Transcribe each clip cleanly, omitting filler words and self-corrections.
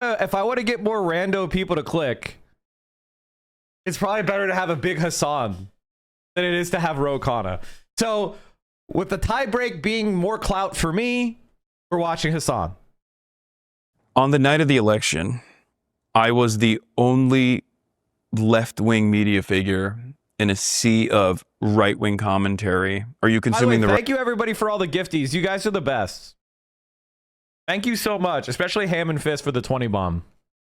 if I want to get more rando people to click, it's probably better to have a big Hasan than it is to have Ro Khanna. So with the tie break being more clout for me, we're watching Hasan. On the night of the election, I was the only left-wing media figure in a sea of right-wing commentary. Are you consuming thank you everybody for all the gifties. You guys are the best. Thank you so much, especially Ham and Fist for the 20 bomb.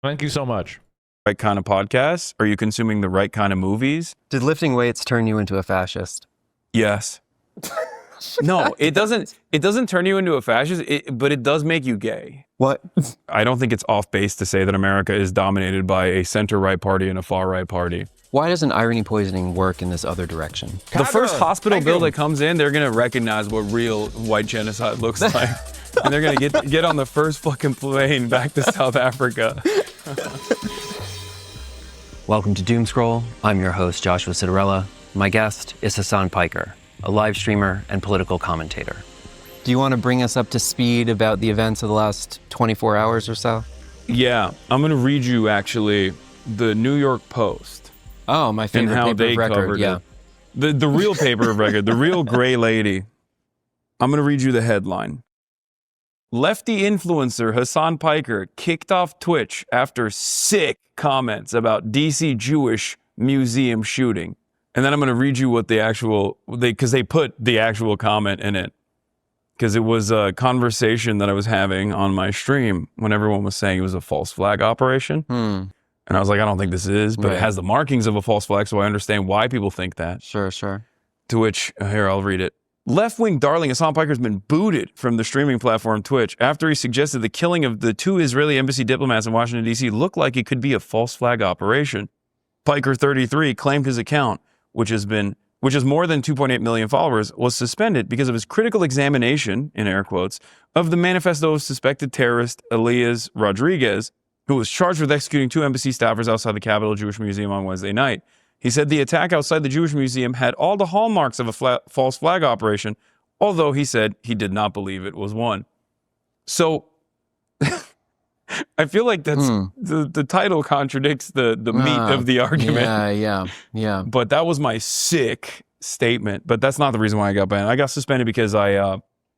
Thank you so much. Right kind of podcasts? Are you consuming the right kind of movies? Did lifting weights turn you into a fascist? Yes. No, it doesn't. It doesn't turn you into a fascist, but it does make you gay. What? I don't think it's off base to say that America is dominated by a center-right party and a far-right party. Why doesn't irony poisoning work in this other direction? The first hospital bill that comes in, they're going to recognize what real white genocide looks like. And they're going to get on the first fucking plane back to South Africa. Welcome to Doomscroll. I'm your host, Joshua Citarella. My guest is Hasan Piker, a live streamer and political commentator. Do you want to bring us up to speed about the events of the last 24 hours or so? Yeah, I'm going to read you, actually, the New York Post. Oh, my favorite paper of record, yeah. The real paper of record, the real gray lady. I'm going to read you the headline. Lefty influencer Hasan Piker kicked off Twitch after sick comments about DC Jewish museum shooting. And then I'm going to read you what because they put the actual comment in it. Because it was a conversation that I was having on my stream when everyone was saying it was a false flag operation. And I was like, I don't think this is, but it has the markings of a false flag, so I understand why people think that. Sure. To which, here, I'll read it. Left-wing darling Hasan Piker has been booted from the streaming platform Twitch after he suggested the killing of the 2 Israeli embassy diplomats in Washington, D.C. looked like it could be a false flag operation. Piker, 33, claimed his account, which has more than 2.8 million followers, was suspended because of his critical examination, in air quotes, of the manifesto of suspected terrorist Elias Rodriguez, who was charged with executing 2 embassy staffers outside the Capitol Jewish Museum on Wednesday night. He said the attack outside the Jewish Museum had all the hallmarks of a false flag operation, although he said he did not believe it was one. So I feel like that's the title contradicts the meat of the argument. Yeah. But that was my sick statement. But that's not the reason why I got banned. I got suspended because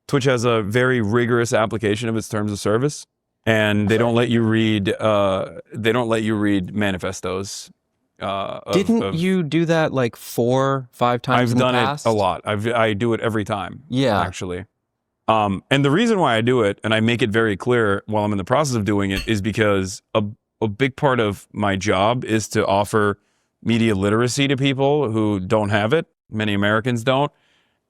Twitch has a very rigorous application of its terms of service, and they don't let you read manifestos. Didn't you do that like 4-5 times in the past? I've done it a lot. I do it every time. Yeah. Actually. And the reason why I do it, and I make it very clear while I'm in the process of doing it, is because a big part of my job is to offer media literacy to people who don't have it. Many Americans don't.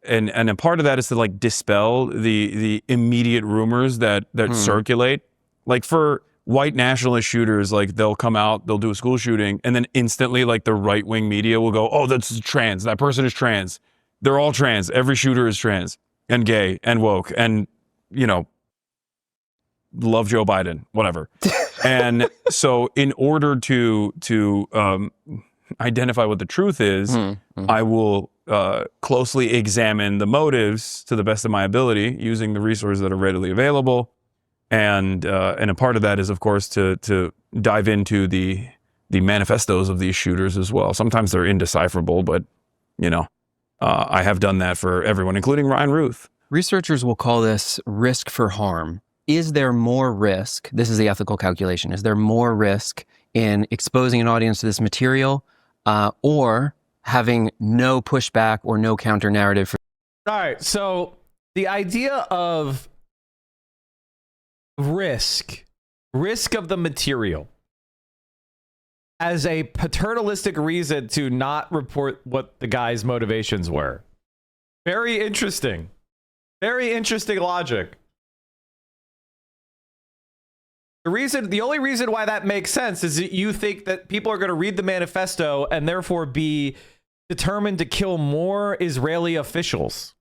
And a part of that is to like dispel the immediate rumors that circulate. Like for white nationalist shooters, like they'll come out, they'll do a school shooting, and then instantly like the right-wing media will go, oh, that's trans. That person is trans. They're all trans. Every shooter is trans and gay and woke and, love Joe Biden, whatever. And so in order to identify what the truth is, I will closely examine the motives to the best of my ability using the resources that are readily available. And a part of that is, of course, to dive into the manifestos of these shooters as well. Sometimes they're indecipherable, but, I have done that for everyone, including Ryan Ruth. Researchers will call this risk for harm. Is there more risk? This is the ethical calculation. Is there more risk in exposing an audience to this material or having no pushback or no counter narrative? All right. So the idea of risk of the material as a paternalistic reason to not report what the guy's motivations were. Very interesting logic. The only reason why that makes sense is that you think that people are going to read the manifesto and therefore be determined to kill more Israeli officials.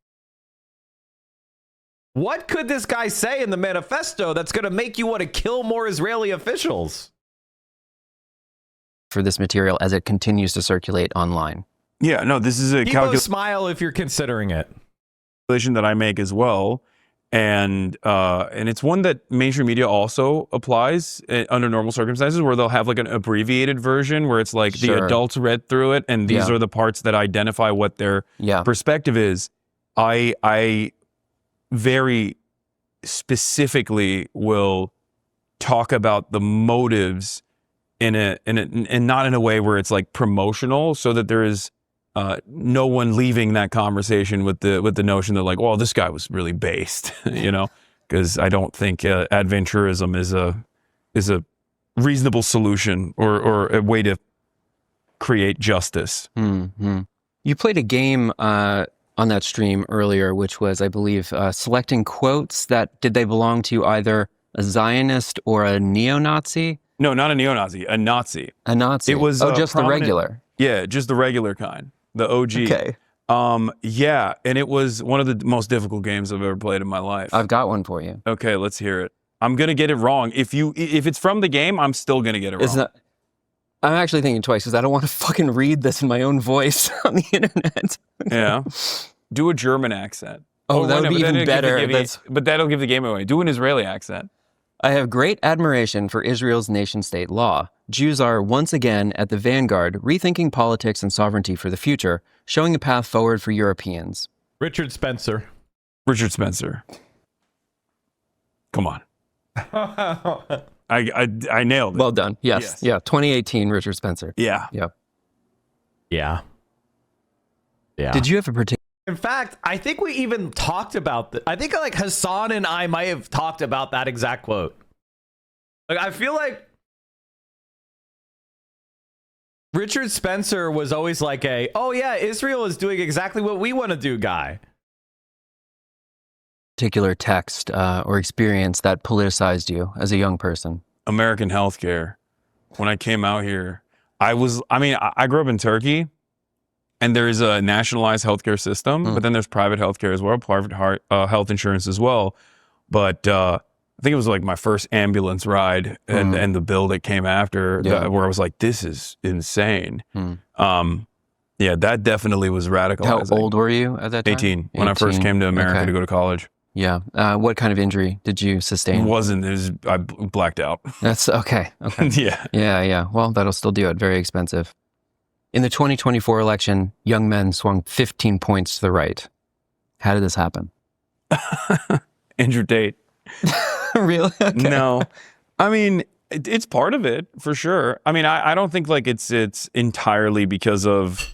What could this guy say in the manifesto that's going to make you want to kill more Israeli officials? For this material as it continues to circulate online. Yeah, no, this is a Keep a smile if you're considering it. Calculation that I make as well. And it's one that mainstream media also applies under normal circumstances, where they'll have like an abbreviated version where it's like the adults read through it, and these are the parts that identify what their perspective is. I very specifically will talk about the motives and not in a way where it's like promotional, so that there is no one leaving that conversation with the notion that like, well, this guy was really based, you know, because I don't think adventurism is a reasonable solution or a way to create justice. Mm-hmm. You played a game on that stream earlier, which was, I believe, selecting quotes that did they belong to either a Zionist or a neo-Nazi? No, not a neo-Nazi, a Nazi. A Nazi. It was just the regular. Yeah, just the regular kind. The OG. Okay. Yeah, and it was one of the most difficult games I've ever played in my life. I've got one for you. Okay, let's hear it. I'm gonna get it wrong. If it's from the game, I'm still gonna get it wrong. I'm actually thinking twice because I don't want to fucking read this in my own voice on the internet. Yeah. Do a German accent. Oh, that would be even better. But that'll give the game away. Do an Israeli accent. I have great admiration for Israel's nation-state law. Jews are once again at the vanguard, rethinking politics and sovereignty for the future, showing a path forward for Europeans. Richard Spencer. Richard Spencer. Come on. I nailed it. Well done. Yes. Yeah. 2018 Richard Spencer. Yeah. Yeah. Yeah. Yeah. Did you have a particular... In fact, I think we even talked about that. I think like Hasan and I might have talked about that exact quote. Like, I feel like Richard Spencer was always like oh yeah, Israel is doing exactly what we want to do guy. Particular text or experience that politicized you as a young person? American healthcare. When I came out here, I grew up in Turkey, and there's a nationalized healthcare system, but then there's private healthcare as well, private health insurance as well. But I think it was like my first ambulance ride and the bill that came after where I was like, this is insane. Yeah, that definitely was radicalizing. How old were you at that time? 18, when I first came to America to go to college. Yeah. What kind of injury did you sustain? I blacked out. That's okay. Yeah. Yeah. Well, that'll still do it. Very expensive. In the 2024 election, young men swung 15 points to the right. How did this happen? Andrew Tate. Really? Okay. No. I mean, it's part of it for sure. I mean, I don't think like it's entirely because of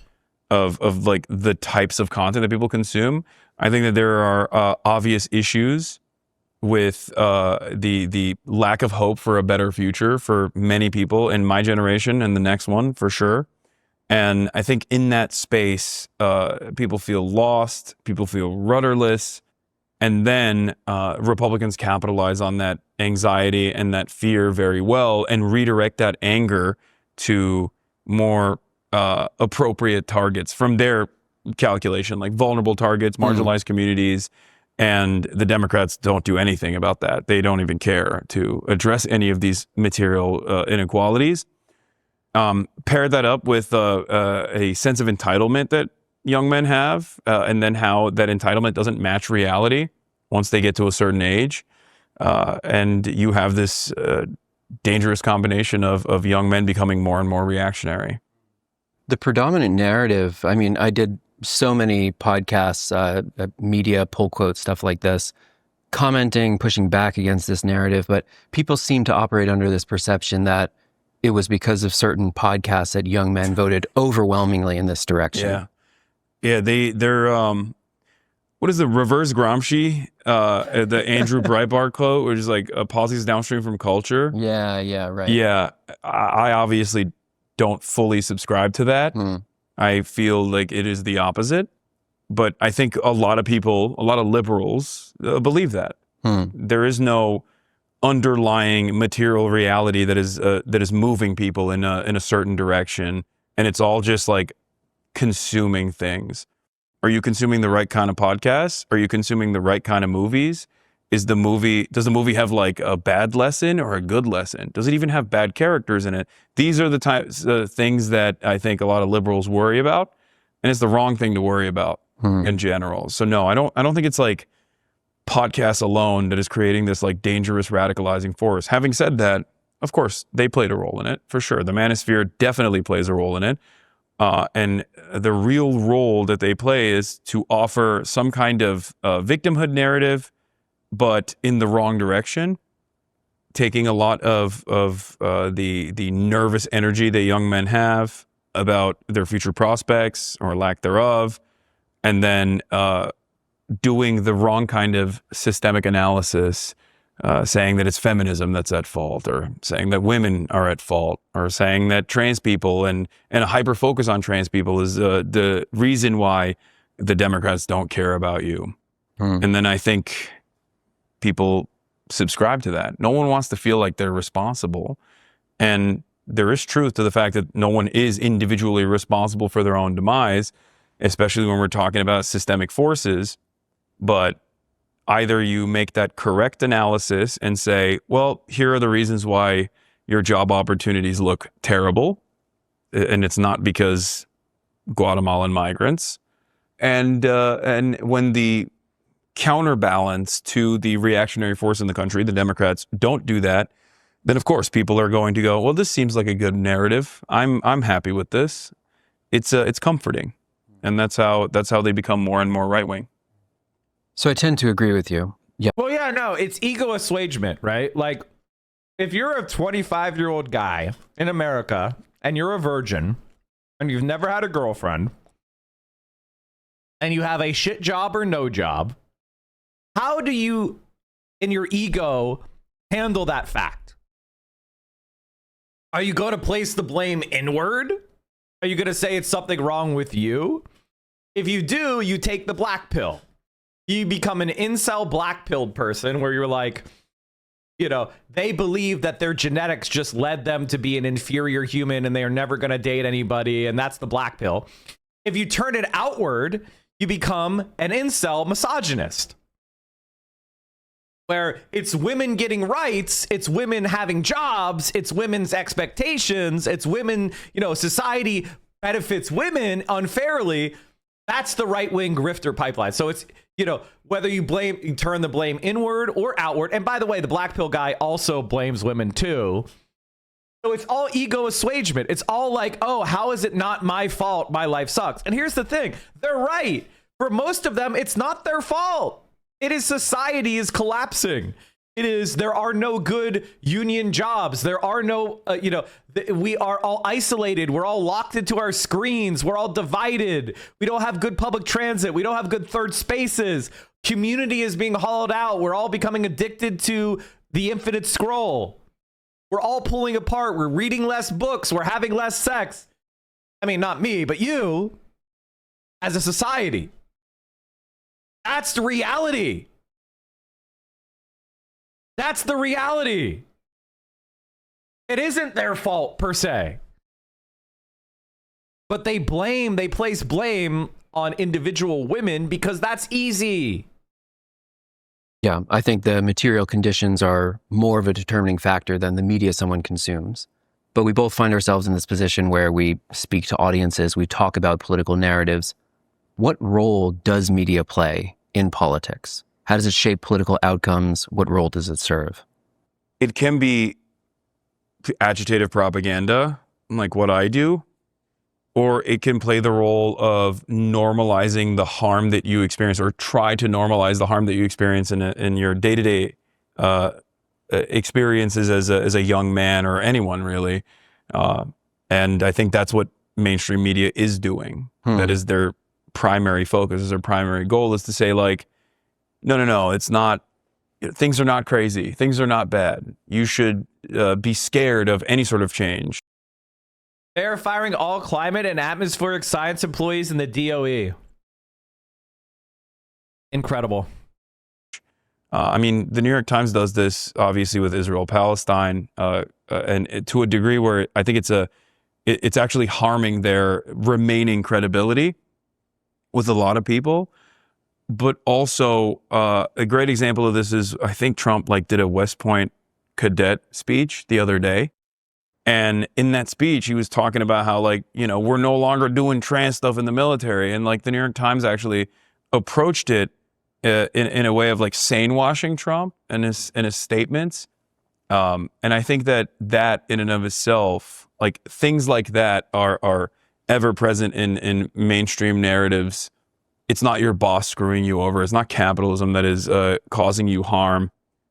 like the types of content that people consume. I think that there are obvious issues with the lack of hope for a better future for many people in my generation and the next one for sure. And I think in that space, people feel lost, people feel rudderless, and then Republicans capitalize on that anxiety and that fear very well and redirect that anger to more appropriate targets from their calculation, like vulnerable targets, marginalized communities, and the Democrats don't do anything about that. They don't even care to address any of these material inequalities. Pair that up with a sense of entitlement that young men have, and then how that entitlement doesn't match reality once they get to a certain age. And you have this dangerous combination of young men becoming more and more reactionary. The predominant narrative, I mean, I did so many podcasts, media, pull quotes, stuff like this, commenting, pushing back against this narrative, but people seem to operate under this perception that it was because of certain podcasts that young men voted overwhelmingly in this direction. Yeah, they're what is the reverse Gramsci, the Andrew Breitbart quote, which is like policies downstream from culture. Yeah, right. Yeah, I obviously don't fully subscribe to that. I feel like it is the opposite, but I think a lot of people, a lot of liberals believe that. There is no underlying material reality that is moving people in a certain direction, and it's all just like consuming things. Are you consuming the right kind of podcasts? Are you consuming the right kind of movies? Does the movie have like a bad lesson or a good lesson? Does it even have bad characters in it? These are the types of things that I think a lot of liberals worry about, and it's the wrong thing to worry about in general. So no, I don't think it's like podcasts alone that is creating this like dangerous radicalizing force. Having said that, of course, they played a role in it, for sure. The manosphere definitely plays a role in it. And the real role that they play is to offer some kind of victimhood narrative, but in the wrong direction, taking a lot of the nervous energy that young men have about their future prospects or lack thereof, and then doing the wrong kind of systemic analysis, saying that it's feminism that's at fault, or saying that women are at fault, or saying that trans people and a hyper focus on trans people is the reason why the Democrats don't care about you. And then I think people subscribe to that. No one wants to feel like they're responsible. And there is truth to the fact that no one is individually responsible for their own demise, especially when we're talking about systemic forces. But either you make that correct analysis and say, well, here are the reasons why your job opportunities look terrible, and it's not because Guatemalan migrants. And when the counterbalance to the reactionary force in the country, the Democrats, don't do that, then of course people are going to go, well, this seems like a good narrative. I'm happy with this. It's comforting, and that's how they become more and more right wing. So I tend to agree with you. Yeah. Well, yeah, no, it's ego assuagement, right? Like, if you're a 25-year-old guy in America and you're a virgin and you've never had a girlfriend and you have a shit job or no job, how do you, in your ego, handle that fact? Are you going to place the blame inward? Are you going to say it's something wrong with you? If you do, you take the black pill. You become an incel black-pilled person where you're like, you know, they believe that their genetics just led them to be an inferior human and they are never going to date anybody, and that's the black pill. If you turn it outward, you become an incel misogynist, where it's women getting rights, it's women having jobs, it's women's expectations, it's women, you know, society benefits women unfairly. That's the right-wing grifter pipeline. So it's, you know, whether you turn the blame inward or outward. And by the way, the black pill guy also blames women too. So it's all ego assuagement. It's all like, oh, how is it not my fault? My life sucks. And here's the thing. They're right. For most of them, it's not their fault. It is society is collapsing. It is, there are no good union jobs. There are no, we are all isolated. We're all locked into our screens. We're all divided. We don't have good public transit. We don't have good third spaces. Community is being hollowed out. We're all becoming addicted to the infinite scroll. We're all pulling apart. We're reading less books. We're having less sex. I mean, not me, but you as a society. That's the reality. That's the reality. It isn't their fault per se. But they place blame on individual women because that's easy. Yeah, I think the material conditions are more of a determining factor than the media someone consumes. But we both find ourselves in this position where we speak to audiences, we talk about political narratives. What role does media play in politics? How does it shape political outcomes? What role does it serve? It can be agitative propaganda, like what I do, or it can play the role of normalizing the harm that you experience, or try to normalize the harm that you experience in your day-to-day experiences as a young man, or anyone really. And I think that's what mainstream media is doing. That is their primary focus, is their primary goal, is to say like, no, it's not, things are not crazy. Things are not bad. You should be scared of any sort of change. They're firing all climate and atmospheric science employees in the DOE. Incredible. I mean, the New York Times does this, obviously, with Israel-Palestine, and to a degree where I think it's actually harming their remaining credibility with a lot of people. But also, a great example of this is, I think Trump did a West Point cadet speech the other day. And in that speech, he was talking about how, we're no longer doing trans stuff in the military. And the New York Times actually approached it in a way of like sane washing Trump and his statements. And I think that in and of itself, like things like that are ever present in mainstream narratives. It's not your boss screwing you over. It's not capitalism that is causing you harm.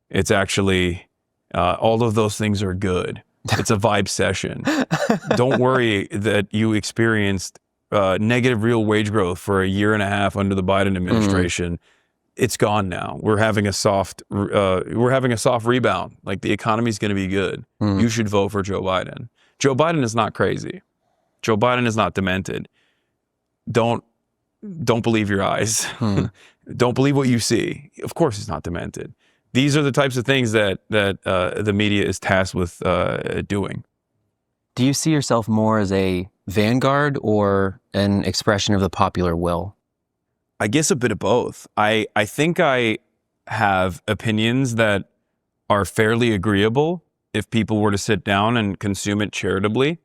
It's actually all of those things are good. It's a vibe session. Don't worry that you experienced negative real wage growth for a year and a half under the Biden administration. It's gone now. We're having a soft rebound. Like the economy's going to be good. You should vote for Joe Biden. Joe Biden is not crazy. Joe Biden is not demented. Don't believe your eyes. Don't believe what you see. Of course, he's not demented. These are the types of things that the media is tasked with doing. Do you see yourself more as a vanguard or an expression of the popular will? I guess a bit of both. I think I have opinions that are fairly agreeable if people were to sit down and consume it charitably.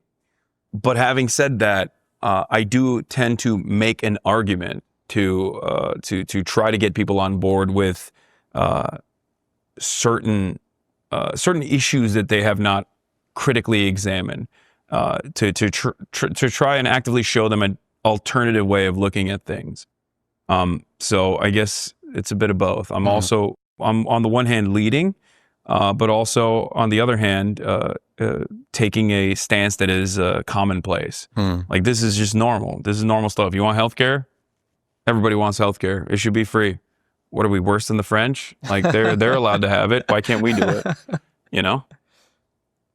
But having said that, I do tend to make an argument to try to get people on board with certain issues that they have not critically examined, to try and actively show them an alternative way of looking at things. So I guess it's a bit of both. I'm on the one hand leading, but also on the other hand taking a stance that is commonplace. Like this is just normal. This is normal stuff. You want healthcare? Everybody wants healthcare. It should be free. What are we, worse than the French? Like they're allowed to have it. Why can't we do it? You know?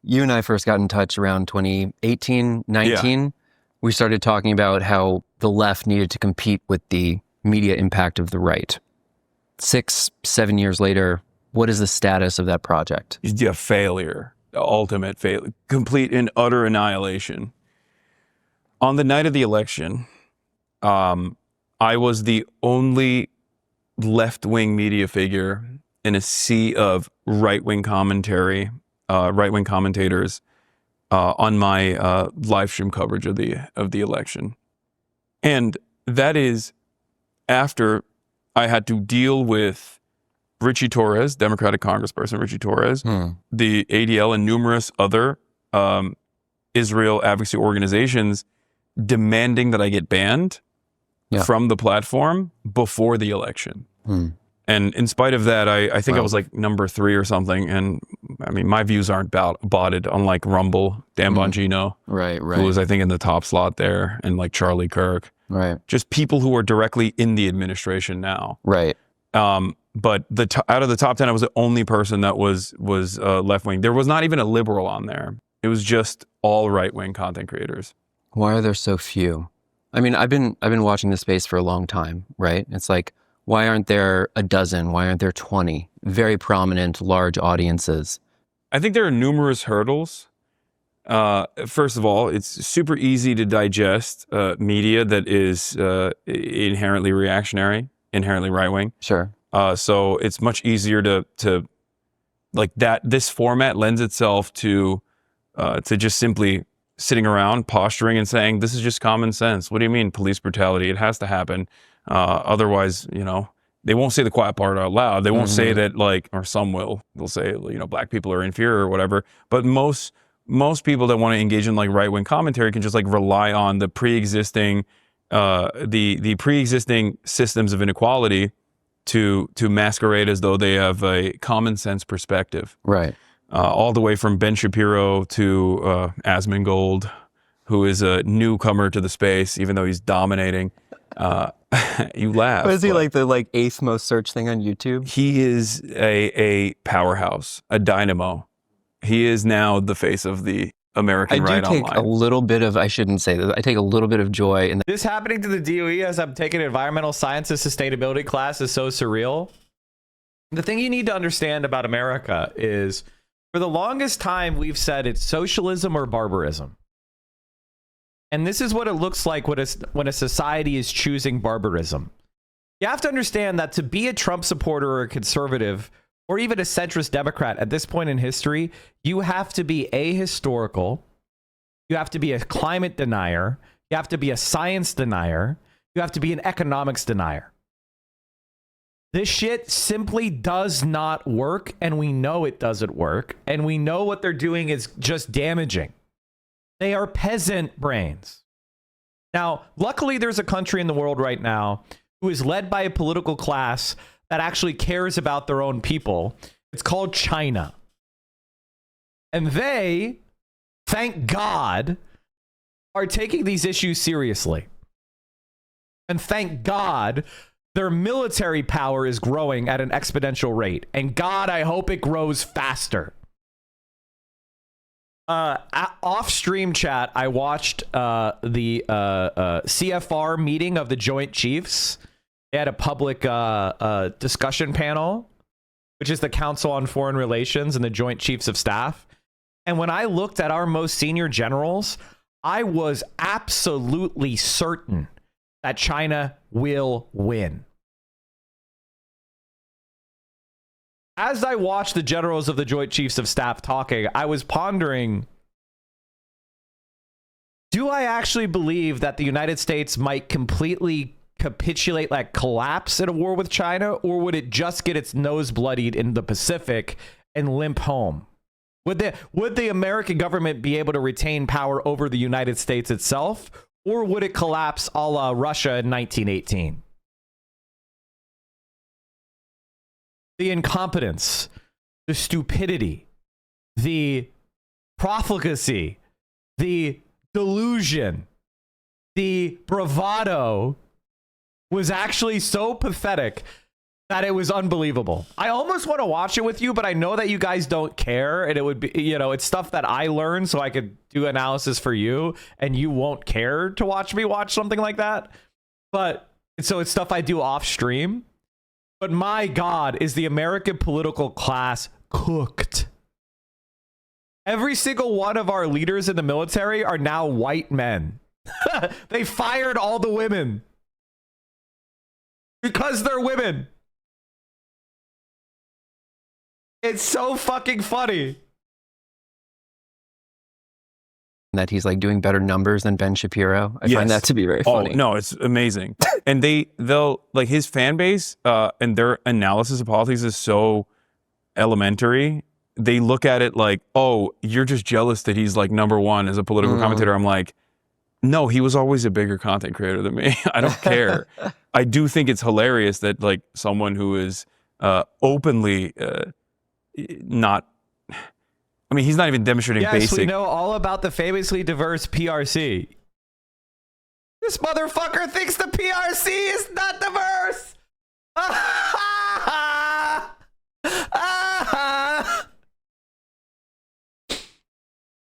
You and I first got in touch around 2018, 19. Yeah. We started talking about how the left needed to compete with the media impact of the right. 6-7 years later, what is the status of that project? Yeah, failure. Ultimate failure. Complete and utter annihilation. On the night of the election, I was the only left-wing media figure in a sea of right-wing commentary, right-wing commentators on my live stream coverage of the election. And that is after I had to deal with Richie Torres, Democratic Congressperson Richie Torres, the ADL, and numerous other Israel advocacy organizations demanding that I get banned from the platform before the election. And in spite of that, I think I was like number 3 or something. And I mean, my views aren't botted, unlike Rumble, Dan Bongino, who was, I think, in the top slot there, and like Charlie Kirk. Just people who are directly in the administration now. But out of the top 10, I was the only person that was left-wing. There was not even a liberal on there. It was just all right-wing content creators. Why are there so few? I mean, I've been watching this space for a long time, right? It's like, why aren't there a dozen? Why aren't there 20 very prominent, large audiences? I think there are numerous hurdles. First of all, it's super easy to digest media that is inherently reactionary, inherently right-wing. Sure. So it's much easier to like that. This format lends itself to just simply sitting around, posturing, and saying, "This is just common sense." What do you mean, police brutality? It has to happen. Otherwise, you know, they won't say the quiet part out loud. They won't say that, like, or some will. They'll say, you know, black people are inferior or whatever. But most people that want to engage in like right-wing commentary can just like rely on the pre-existing the pre-existing systems of inequality to masquerade as though they have a common sense perspective. All the way from Ben Shapiro to Asmongold, who is a newcomer to the space, even though he's dominating. You laugh. Is he like the 8th most searched thing on YouTube? He is a powerhouse, a dynamo. He is now the face of the American right online. I do take a little bit of, I shouldn't say this, I take a little bit of joy in this happening to the DOE as I'm taking environmental sciences sustainability class is so surreal. The thing you need to understand about America is, for the longest time, we've said it's socialism or barbarism. And this is what it looks like when a society is choosing barbarism. You have to understand that to be a Trump supporter or a conservative or even a centrist Democrat at this point in history, you have to be ahistorical. You have to be a climate denier. You have to be a science denier. You have to be an economics denier. This shit simply does not work, and we know it doesn't work, and we know what they're doing is just damaging. They are peasant brains. Now, luckily, there's a country in the world right now who is led by a political class that actually cares about their own people. It's called China. And they, thank God, are taking these issues seriously. And thank God, their military power is growing at an exponential rate. And God, I hope it grows faster. Off stream chat, I watched the CFR meeting of the Joint Chiefs. They had a public discussion panel, which is the Council on Foreign Relations and the Joint Chiefs of Staff. And when I looked at our most senior generals, I was absolutely certain that China will win. As I watched the generals of the Joint Chiefs of Staff talking, I was pondering, do I actually believe that the United States might completely capitulate, like collapse in a war with China, or would it just get its nose bloodied in the Pacific and limp home? Would the American government be able to retain power over the United States itself, or would it collapse a la Russia in 1918? The incompetence, the stupidity, the profligacy, the delusion, the bravado was actually so pathetic that it was unbelievable. I almost want to watch it with you, but I know that you guys don't care, and it would be, you know, it's stuff that I learned so I could do analysis for you, and you won't care to watch me watch something like that. But so it's stuff I do off stream. But my God, is the American political class cooked? Every single one of our leaders in the military are now white men. They fired all the women because they're women. It's so fucking funny. That he's like doing better numbers than Ben Shapiro. I find that to be very funny. Oh, no, it's amazing. And they'll like his fan base and their analysis of politics is so elementary. They look at it like, oh, you're just jealous that he's like number one as a political commentator. I'm like, no, he was always a bigger content creator than me. I don't care. I do think it's hilarious that like someone who is openly not, I mean, he's not even demonstrating basic. Yes, we know all about the famously diverse PRC. This motherfucker thinks the PRC is not diverse.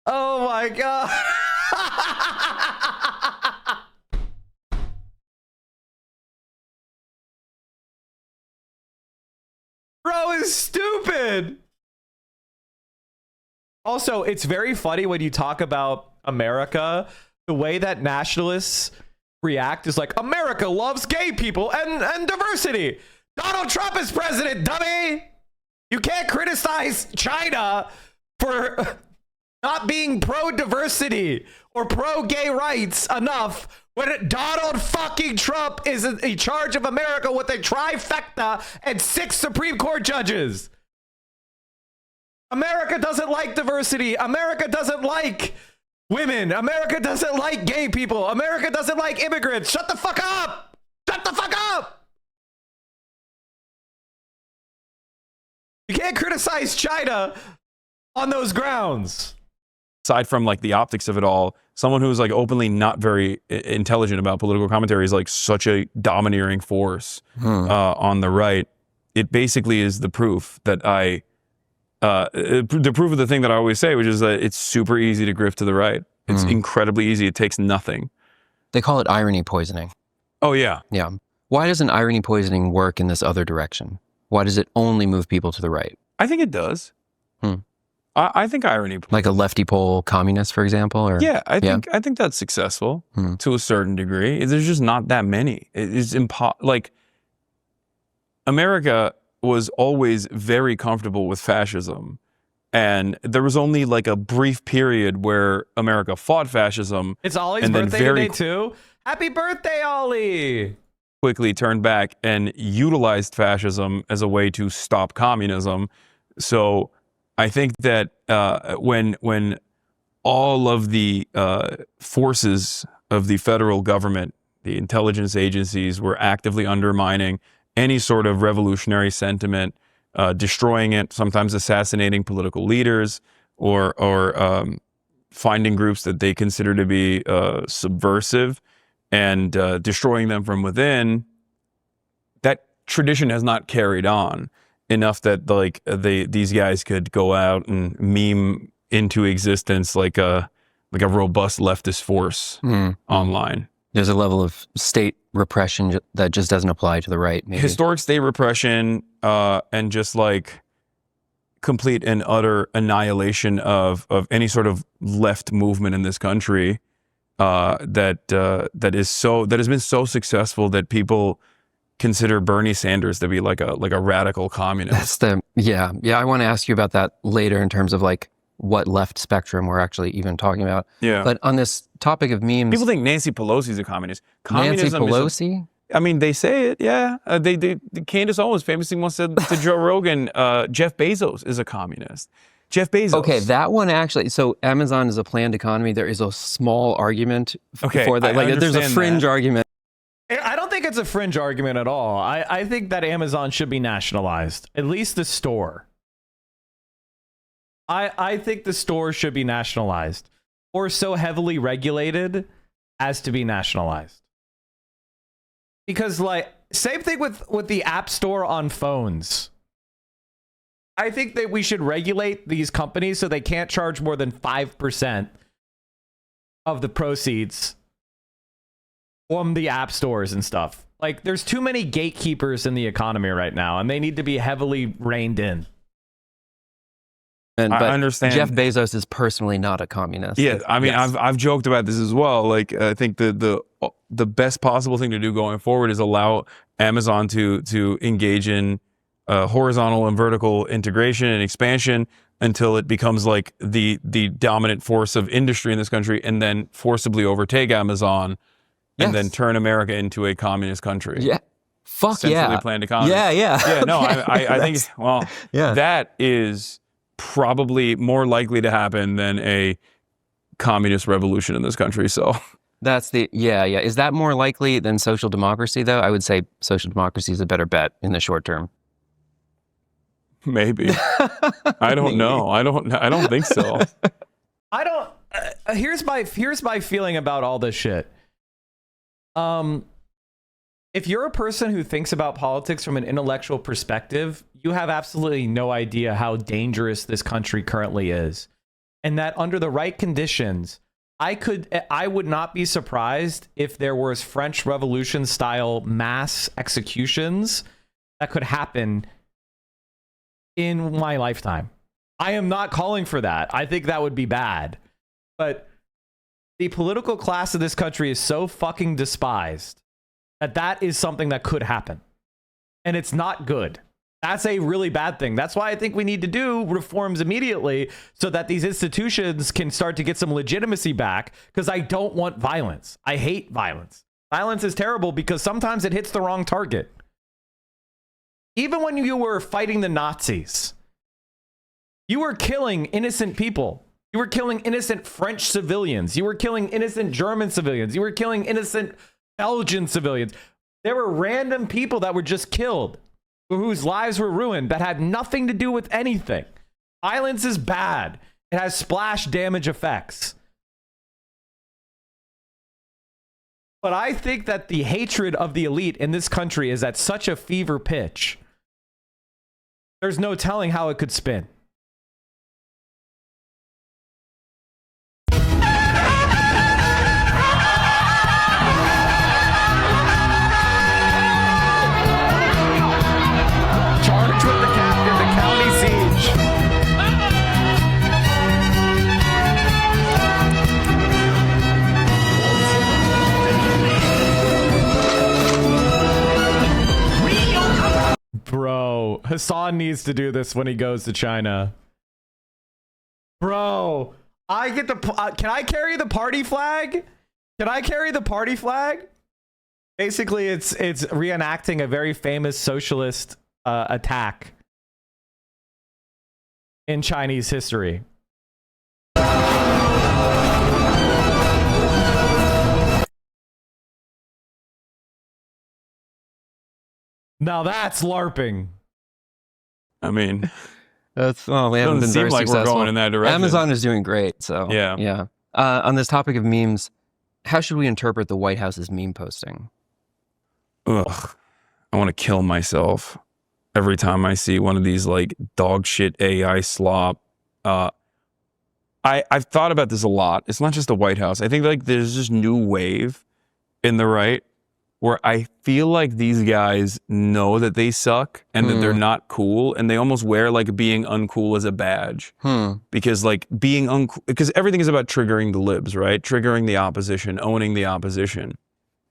Oh my God. Bro is stupid. Also, it's very funny when you talk about America, the way that nationalists react is like, America loves gay people and diversity. Donald Trump is president, dummy. You can't criticize China for not being pro-diversity or pro-gay rights enough when Donald fucking Trump is in charge of America with a trifecta and 6 Supreme Court judges. America doesn't like diversity. America doesn't like women. America doesn't like gay people. America doesn't like immigrants. Shut the fuck up. Shut the fuck up. You can't criticize China on those grounds. Aside from like the optics of it all, someone who's like openly not very intelligent about political commentary is like such a domineering force on the right. It basically is the proof that the proof of the thing that I always say, which is that it's super easy to grift to the right. It's incredibly easy. It takes nothing. They call it irony poisoning. Oh, yeah. Yeah. Why doesn't irony poisoning work in this other direction? Why does it only move people to the right? I think it does. I think irony, like a lefty pole communist, for example, or I think that's successful to a certain degree. There's just not that many. It's like America was always very comfortable with fascism, and there was only like a brief period where America fought fascism. It's Ollie's birthday today too. Happy birthday, Ollie! quickly turned back and utilized fascism as a way to stop communism. So I think that when all of the forces of the federal government, the intelligence agencies, were actively undermining any sort of revolutionary sentiment, destroying it, sometimes assassinating political leaders, or finding groups that they consider to be subversive and destroying them from within, that tradition has not carried on enough that like these guys could go out and meme into existence like a robust leftist force online. There's a level of state repression that just doesn't apply to the right. Maybe. Historic state repression and just like complete and utter annihilation of any sort of left movement in this country that has been so successful that people consider Bernie Sanders to be like a radical communist. I want to ask you about that later in terms of like what left spectrum we're actually even talking about. Yeah. But on this topic of memes, people think Nancy Pelosi's a communist. Nancy Pelosi? I mean, they say it, yeah. Candace Owens famously once said to Joe Rogan, Jeff Bezos is a communist. Jeff Bezos. Okay, that one actually. So Amazon is a planned economy. There is a small argument for that. Like, there's a fringe argument. I don't think it's a fringe argument at all. I think that Amazon should be nationalized, at least the store. I think the store should be nationalized or so heavily regulated as to be nationalized. Because, like, same thing with the App Store on phones. I think that we should regulate these companies so they can't charge more than 5% of the proceeds from the app stores and stuff. Like, there's too many gatekeepers in the economy right now, and they need to be heavily reined in. But I understand. Jeff Bezos is personally not a communist. Yeah, I mean, Yes. I've joked about this as well. Like, I think the best possible thing to do going forward is allow Amazon to engage in horizontal and vertical integration and expansion until it becomes like the dominant force of industry in this country, and then forcibly overtake Amazon, and then turn America into a communist country. Yeah. Fuck yeah. Centrally planned economy. Yeah. No, I think, well, that is probably more likely to happen than a communist revolution in this country. So that's Is that more likely than social democracy, though? I would say social democracy is a better bet in the short term. Maybe. I don't know. I don't think so. I don't. Here's my feeling about all this shit. If you're a person who thinks about politics from an intellectual perspective, you have absolutely no idea how dangerous this country currently is, and that under the right conditions, I would not be surprised if there was French Revolution style mass executions that could happen in my lifetime. I am not calling for that. I think that would be bad. But the political class of this country is so fucking despised that is something that could happen. And it's not good. That's a really bad thing. That's why I think we need to do reforms immediately so that these institutions can start to get some legitimacy back, because I don't want violence. I hate violence. Violence is terrible because sometimes it hits the wrong target. Even when you were fighting the Nazis, you were killing innocent people. You were killing innocent French civilians. You were killing innocent German civilians. You were killing innocent Belgian civilians. There were random people that were just killed, whose lives were ruined, that had nothing to do with anything. Violence is bad. It has splash damage effects. But I think that the hatred of the elite in this country is at such a fever pitch. There's no telling how it could spin. Charged with the captain, the county siege. Bro, Hasan needs to do this when he goes to China. Bro, I get the... can I carry the party flag? Can I carry the party flag? Basically, it's reenacting a very famous socialist attack in Chinese history. Now that's LARPing. I mean, that's well, they haven't been doesn't very seem like successful. we're going in that direction. Amazon is doing great. So yeah. On this topic of memes, how should we interpret the White House's meme posting? Ugh, I want to kill myself every time I see one of these like dog shit AI slop. I've thought about this a lot. It's not just the White House. I think like there's this new wave in the right where I feel like these guys know that they suck and that they're not cool, and they almost wear like being uncool as a badge. Because like being uncool, because everything is about triggering the libs, right? Triggering the opposition, owning the opposition.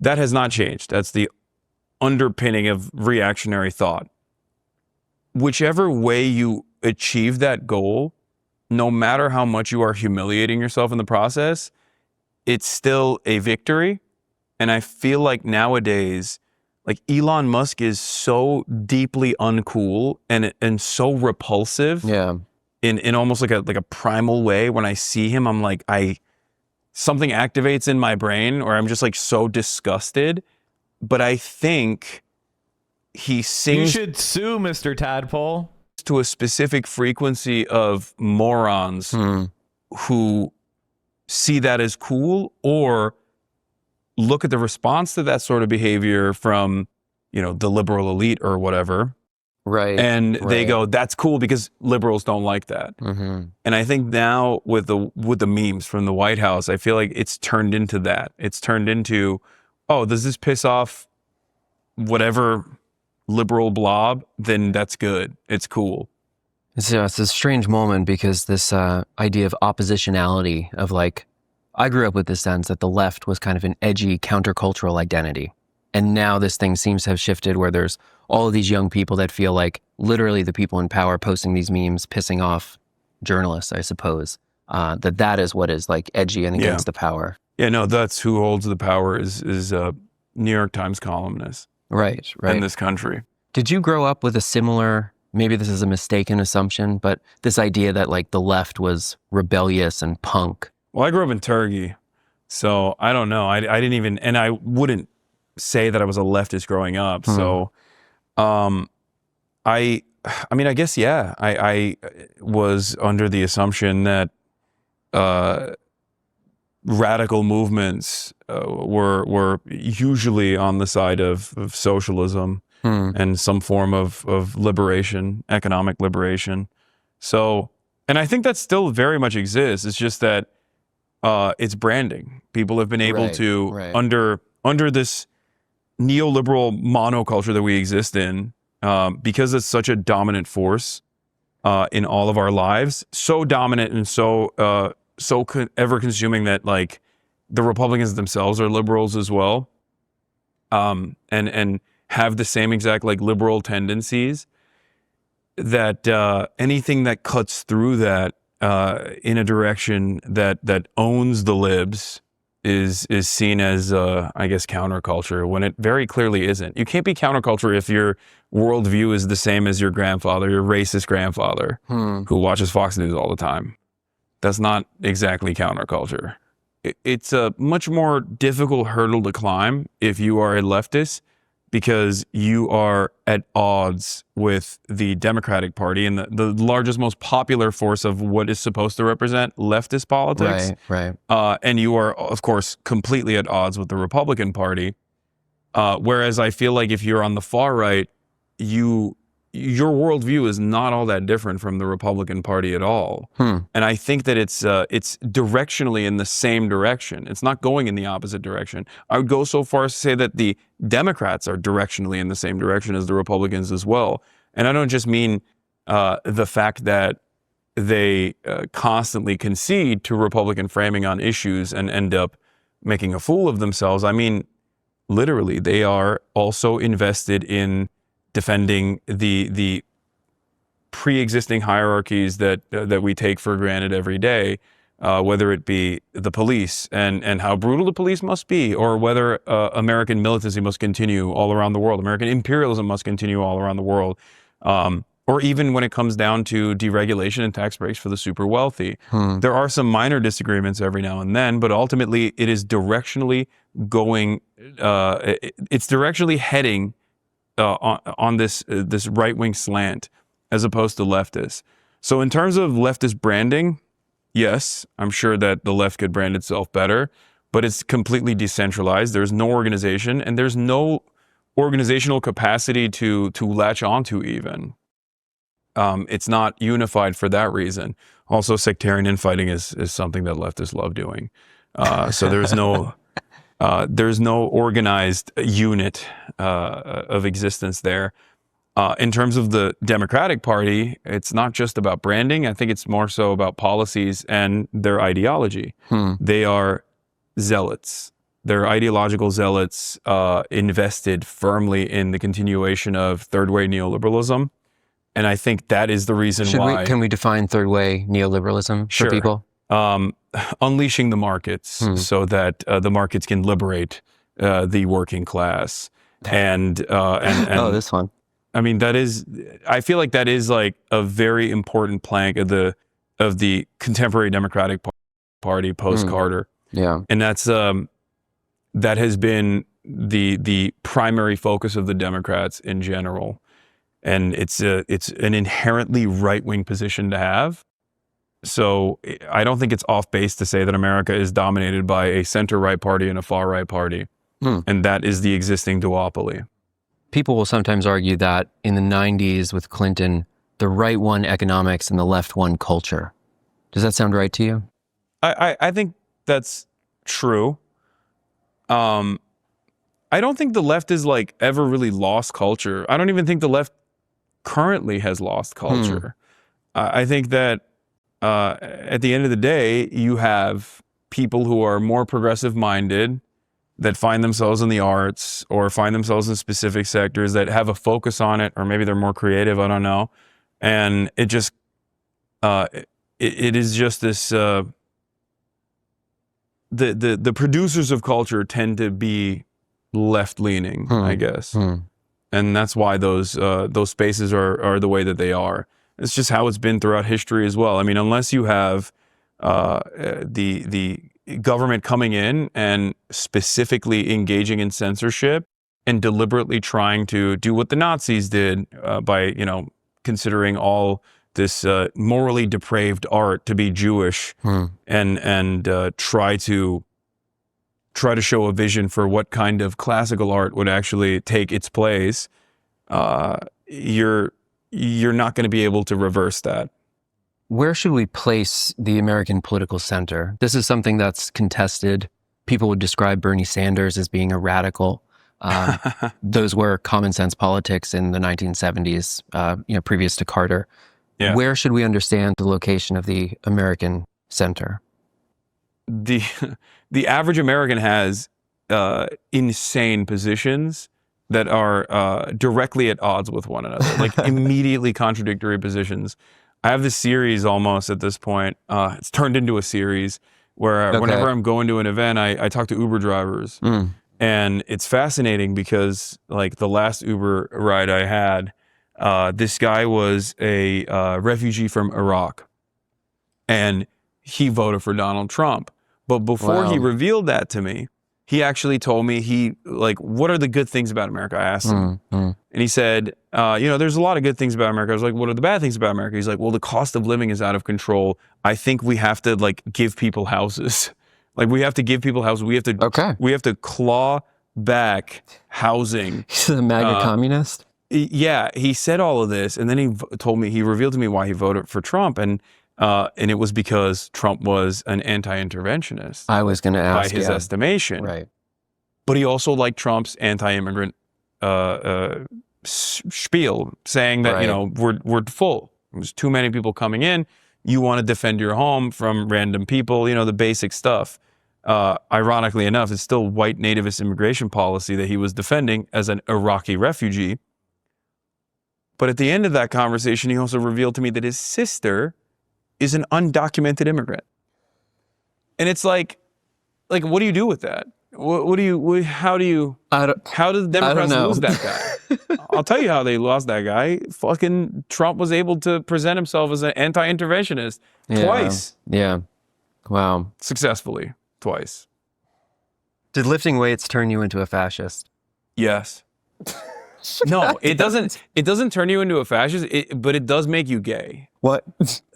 That has not changed. That's the underpinning of reactionary thought. Whichever way you achieve that goal, no matter how much you are humiliating yourself in the process, it's still a victory. And I feel like nowadays, like Elon Musk is so deeply uncool and so repulsive. Yeah. In almost like a primal way. When I see him, I'm like, something activates in my brain, or I'm just like so disgusted. But I think he sings. You should sue Mr. Tadpole. To a specific frequency of morons who see that as cool, or look at the response to that sort of behavior from, you know, the liberal elite or whatever. Right. And they go, that's cool because liberals don't like that. And I think now with the memes from the White House, I feel like it's turned into that. It's turned into, oh, does this piss off whatever liberal blob? Then that's good. It's cool. It's a strange moment because this idea of oppositionality, of like, I grew up with this sense that the left was kind of an edgy countercultural identity. And now this thing seems to have shifted where there's all of these young people that feel like literally the people in power posting these memes, pissing off journalists, I suppose, that is what is like edgy and against the power. Yeah, no, that's who holds the power is New York Times columnists. Right. In this country. Did you grow up with a similar, maybe this is a mistaken assumption, but this idea that like the left was rebellious and punk? Well, I grew up in Turkey, so I don't know. I didn't even, and I wouldn't say that I was a leftist growing up. So, I mean, I guess, yeah, I was under the assumption that radical movements were usually on the side of socialism and some form of liberation, economic liberation. So, and I think that still very much exists. It's just that it's branding. People have been able to, under this neoliberal monoculture that we exist in, because it's such a dominant force in all of our lives, so dominant and so ever consuming that like the Republicans themselves are liberals as well, and have the same exact like liberal tendencies, that anything that cuts through that in a direction that owns the libs is seen as I guess counterculture, when it very clearly isn't. You can't be counterculture if your worldview is the same as your grandfather, your racist grandfather who watches Fox News all the time. That's not exactly counterculture. It's a much more difficult hurdle to climb if you are a leftist, because you are at odds with the Democratic Party and the largest, most popular force of what is supposed to represent leftist politics. Right. And you are, of course, completely at odds with the Republican Party. Whereas I feel like if you're on the far right, your worldview is not all that different from the Republican Party at all. And I think that it's directionally in the same direction. It's not going in the opposite direction. I would go so far as to say that the Democrats are directionally in the same direction as the Republicans as well. And I don't just mean the fact that they constantly concede to Republican framing on issues and end up making a fool of themselves. I mean, literally, they are also invested in defending the pre-existing hierarchies that we take for granted every day, whether it be the police and how brutal the police must be, or whether American militancy must continue all around the world, American imperialism must continue all around the world, or even when it comes down to deregulation and tax breaks for the super wealthy. There are some minor disagreements every now and then, but ultimately it is directionally going, it's directionally heading on this right-wing slant as opposed to leftist. So in terms of leftist branding, yes, I'm sure that the left could brand itself better, but it's completely decentralized. There's no organization, and there's no organizational capacity to latch onto even. It's not unified for that reason. Also, sectarian infighting is something that leftists love doing. So there's no organized unit of existence there. In terms of the Democratic Party, it's not just about branding. I think it's more so about policies and their ideology. They are zealots. They're ideological zealots invested firmly in the continuation of third-way neoliberalism. And I think that is the reason why. Can we define third-way neoliberalism for people? Unleashing the markets so that the markets can liberate the working class. And oh, this one. I mean, I feel like that is like a very important plank of the contemporary Democratic Party post-Carter. Yeah. And that's that has been the primary focus of the Democrats in general. And it's an inherently right-wing position to have. So I don't think it's off base to say that America is dominated by a center-right party and a far-right party. And that is the existing duopoly. People will sometimes argue that in the 90s with Clinton, the right won economics and the left won culture. Does that sound right to you? I think that's true. I don't think the left is like ever really lost culture. I don't even think the left currently has lost culture. I think that at the end of the day, you have people who are more progressive minded that find themselves in the arts or find themselves in specific sectors that have a focus on it, or maybe they're more creative, I don't know. And it just, it is just this, the producers of culture tend to be left-leaning, I guess. And that's why those spaces are the way that they are. It's just how it's been throughout history as well. I mean, unless you have the government coming in and specifically engaging in censorship and deliberately trying to do what the Nazis did by, considering all this morally depraved art to be Jewish and try to show a vision for what kind of classical art would actually take its place, you're not going to be able to reverse that. Where should we place the American political center? This is something that's contested. People would describe Bernie Sanders as being a radical. Those were common sense politics in the 1970s, previous to Carter. Yeah. Where should we understand the location of the American center? The average American has insane positions that are directly at odds with one another, like immediately contradictory positions. I have this series almost at this point. It's turned into a series where whenever I'm going to an event, I talk to Uber drivers. And it's fascinating because like the last Uber ride I had, this guy was a refugee from Iraq and he voted for Donald Trump. But before he revealed that to me, he actually told me what are the good things about America? I asked him. And he said, there's a lot of good things about America. I was like, what are the bad things about America? He's like, well, the cost of living is out of control. I think we have to give people houses. We have to give people houses. We have to claw back housing. He's a MAGA communist? Yeah, he said all of this. And then he revealed to me why he voted for Trump. And it was because Trump was an anti-interventionist. I was going to ask, by his estimation. Right. But he also liked Trump's anti-immigrant spiel, saying that we're full. There's too many people coming in. You want to defend your home from random people. The basic stuff. Ironically enough, it's still white nativist immigration policy that he was defending as an Iraqi refugee. But at the end of that conversation, he also revealed to me that his sister is an undocumented immigrant. And it's like what do you do with that? How do the Democrats lose that guy? I'll tell you how they lost that guy. Fucking Trump was able to present himself as an anti-interventionist twice. Yeah. Wow. Successfully. Twice. Did lifting weights turn you into a fascist? Yes. No, it doesn't. It doesn't turn you into a fascist, but it does make you gay. What?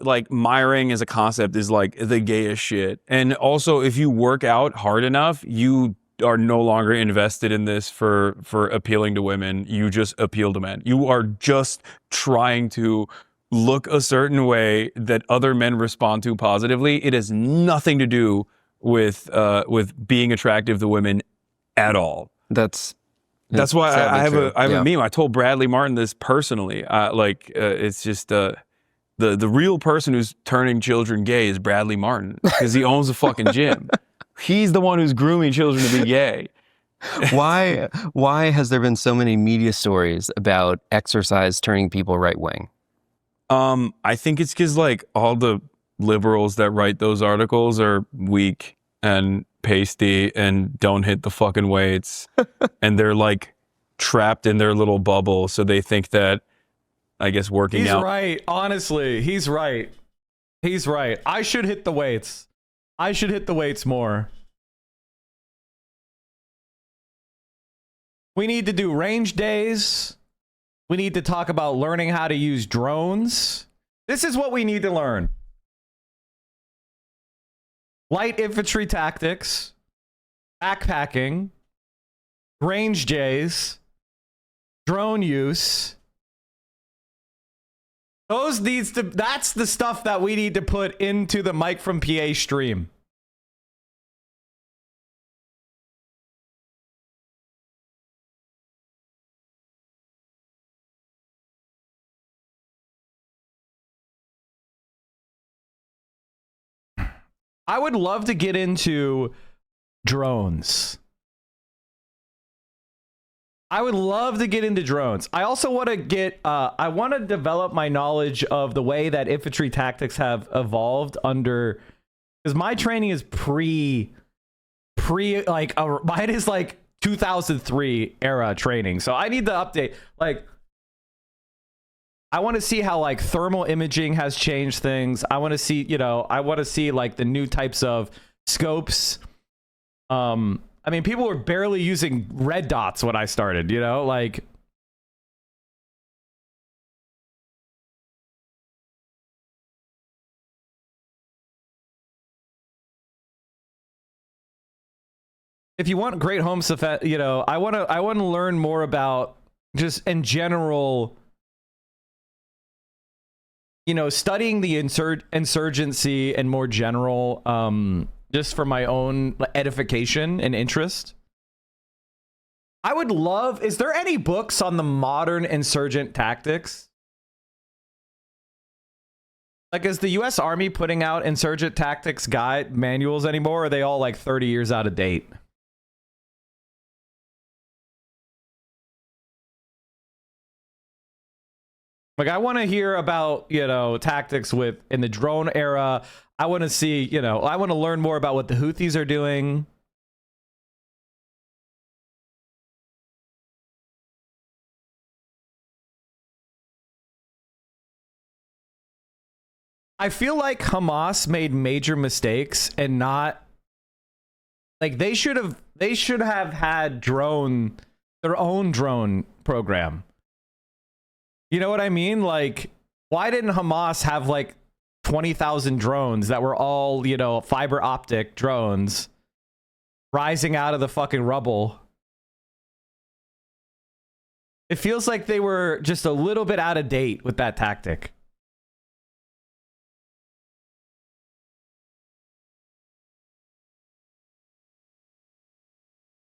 Like miring as a concept is like the gayest shit. And also, if you work out hard enough, you are no longer invested in this for appealing to women. You just appeal to men. You are just trying to look a certain way that other men respond to positively. It has nothing to do with being attractive to women at all. That's why I have a meme. I told Bradley Martin this personally. It's just the real person who's turning children gay is Bradley Martin because he owns a fucking gym. He's the one who's grooming children to be gay. Why has there been so many media stories about exercise turning people right wing? I think it's because like all the liberals that write those articles are weak and pasty and don't hit the fucking weights and they're like trapped in their little bubble, so they think that I guess working out. He's right. Honestly, he's right. I should hit the weights. I should hit the weights more. We need to do range days. We need to talk about learning how to use drones. This is what we need to learn. Light infantry tactics, backpacking, range J's, drone use. That's the stuff that we need to put into the Mike from PA stream. I would love to get into drones. I also want to I want to develop my knowledge of the way that infantry tactics have evolved because my training is mine is like 2003 era training. So I need to update. Like, I want to see how like thermal imaging has changed things. I want to see, like the new types of scopes. I mean, people were barely using red dots when I started, like. If you want great home stuff, I want to learn more about just in general, studying the insurgency and more general, just for my own edification and interest. I would love, is there any books on the modern insurgent tactics? Like, is the US Army putting out insurgent tactics guide manuals anymore? Or are they all like 30 years out of date? Like, I want to hear about, tactics in the drone era. I want to see, I want to learn more about what the Houthis are doing. I feel like Hamas made major mistakes and not like they should have had their own drone program. You know what I mean? Like, why didn't Hamas have like 20,000 drones that were all, fiber optic drones rising out of the fucking rubble? It feels like they were just a little bit out of date with that tactic.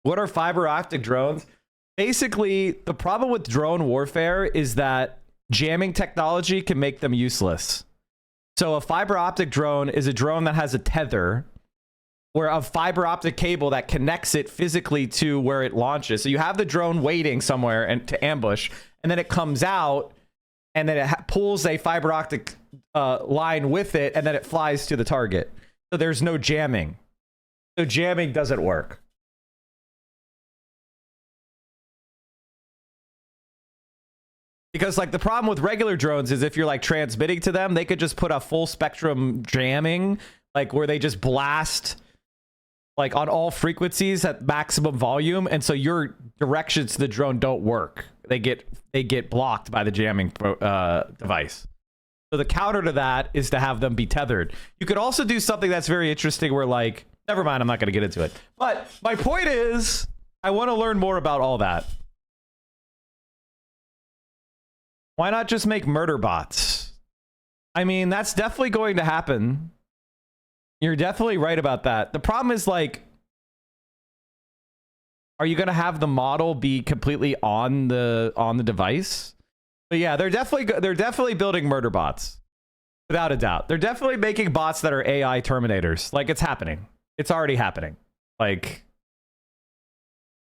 What are fiber optic drones? Basically, the problem with drone warfare is that jamming technology can make them useless. So a fiber optic drone is a drone that has a tether or a fiber optic cable that connects it physically to where it launches. So you have the drone waiting somewhere to ambush, and then it comes out and then it pulls a fiber optic line with it, and then it flies to the target. So there's no jamming. So jamming doesn't work. Because like the problem with regular drones is if you're like transmitting to them, they could just put a full spectrum jamming, like where they just blast like on all frequencies at maximum volume, and so your directions to the drone don't work. They get blocked by the jamming device. So the counter to that is to have them be tethered. You could also do something that's very interesting where like, never mind, I'm not going to get into it. But my point is, I want to learn more about all that. Why not just make murder bots? I mean, that's definitely going to happen. You're definitely right about that. The problem is like, are you going to have the model be completely on the device? But yeah, they're definitely building murder bots, without a doubt. They're definitely making bots that are AI Terminators. Like, it's happening. It's already happening. Like,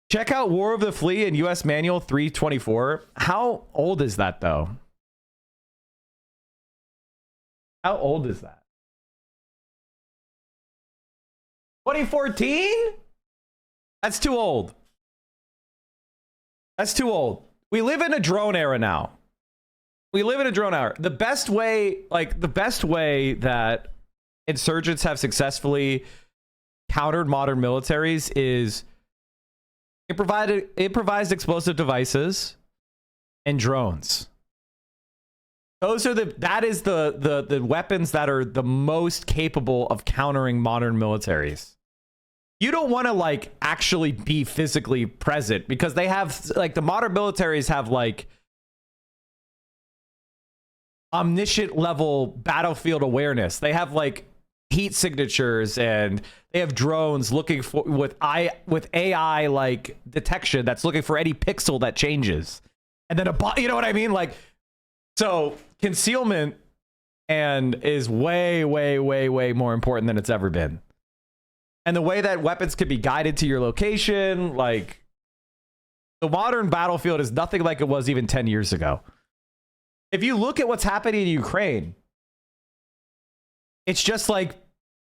check out War of the Flea in US Manual 324. How old is that, though? How old is that? 2014? That's too old. That's too old. We live in a drone era now. We live in a drone era. The best way that insurgents have successfully countered modern militaries is improvised explosive devices and drones. That is the weapons that are the most capable of countering modern militaries. You don't want to like actually be physically present because they have like the modern militaries have like omniscient level battlefield awareness. They have like heat signatures and they have drones looking for with AI like detection that's looking for any pixel that changes. And then you know what I mean? Like, so concealment and is way more important than it's ever been. And the way that weapons can be guided to your location, like the modern battlefield is nothing like it was even 10 years ago. If you look at what's happening in Ukraine, it's just like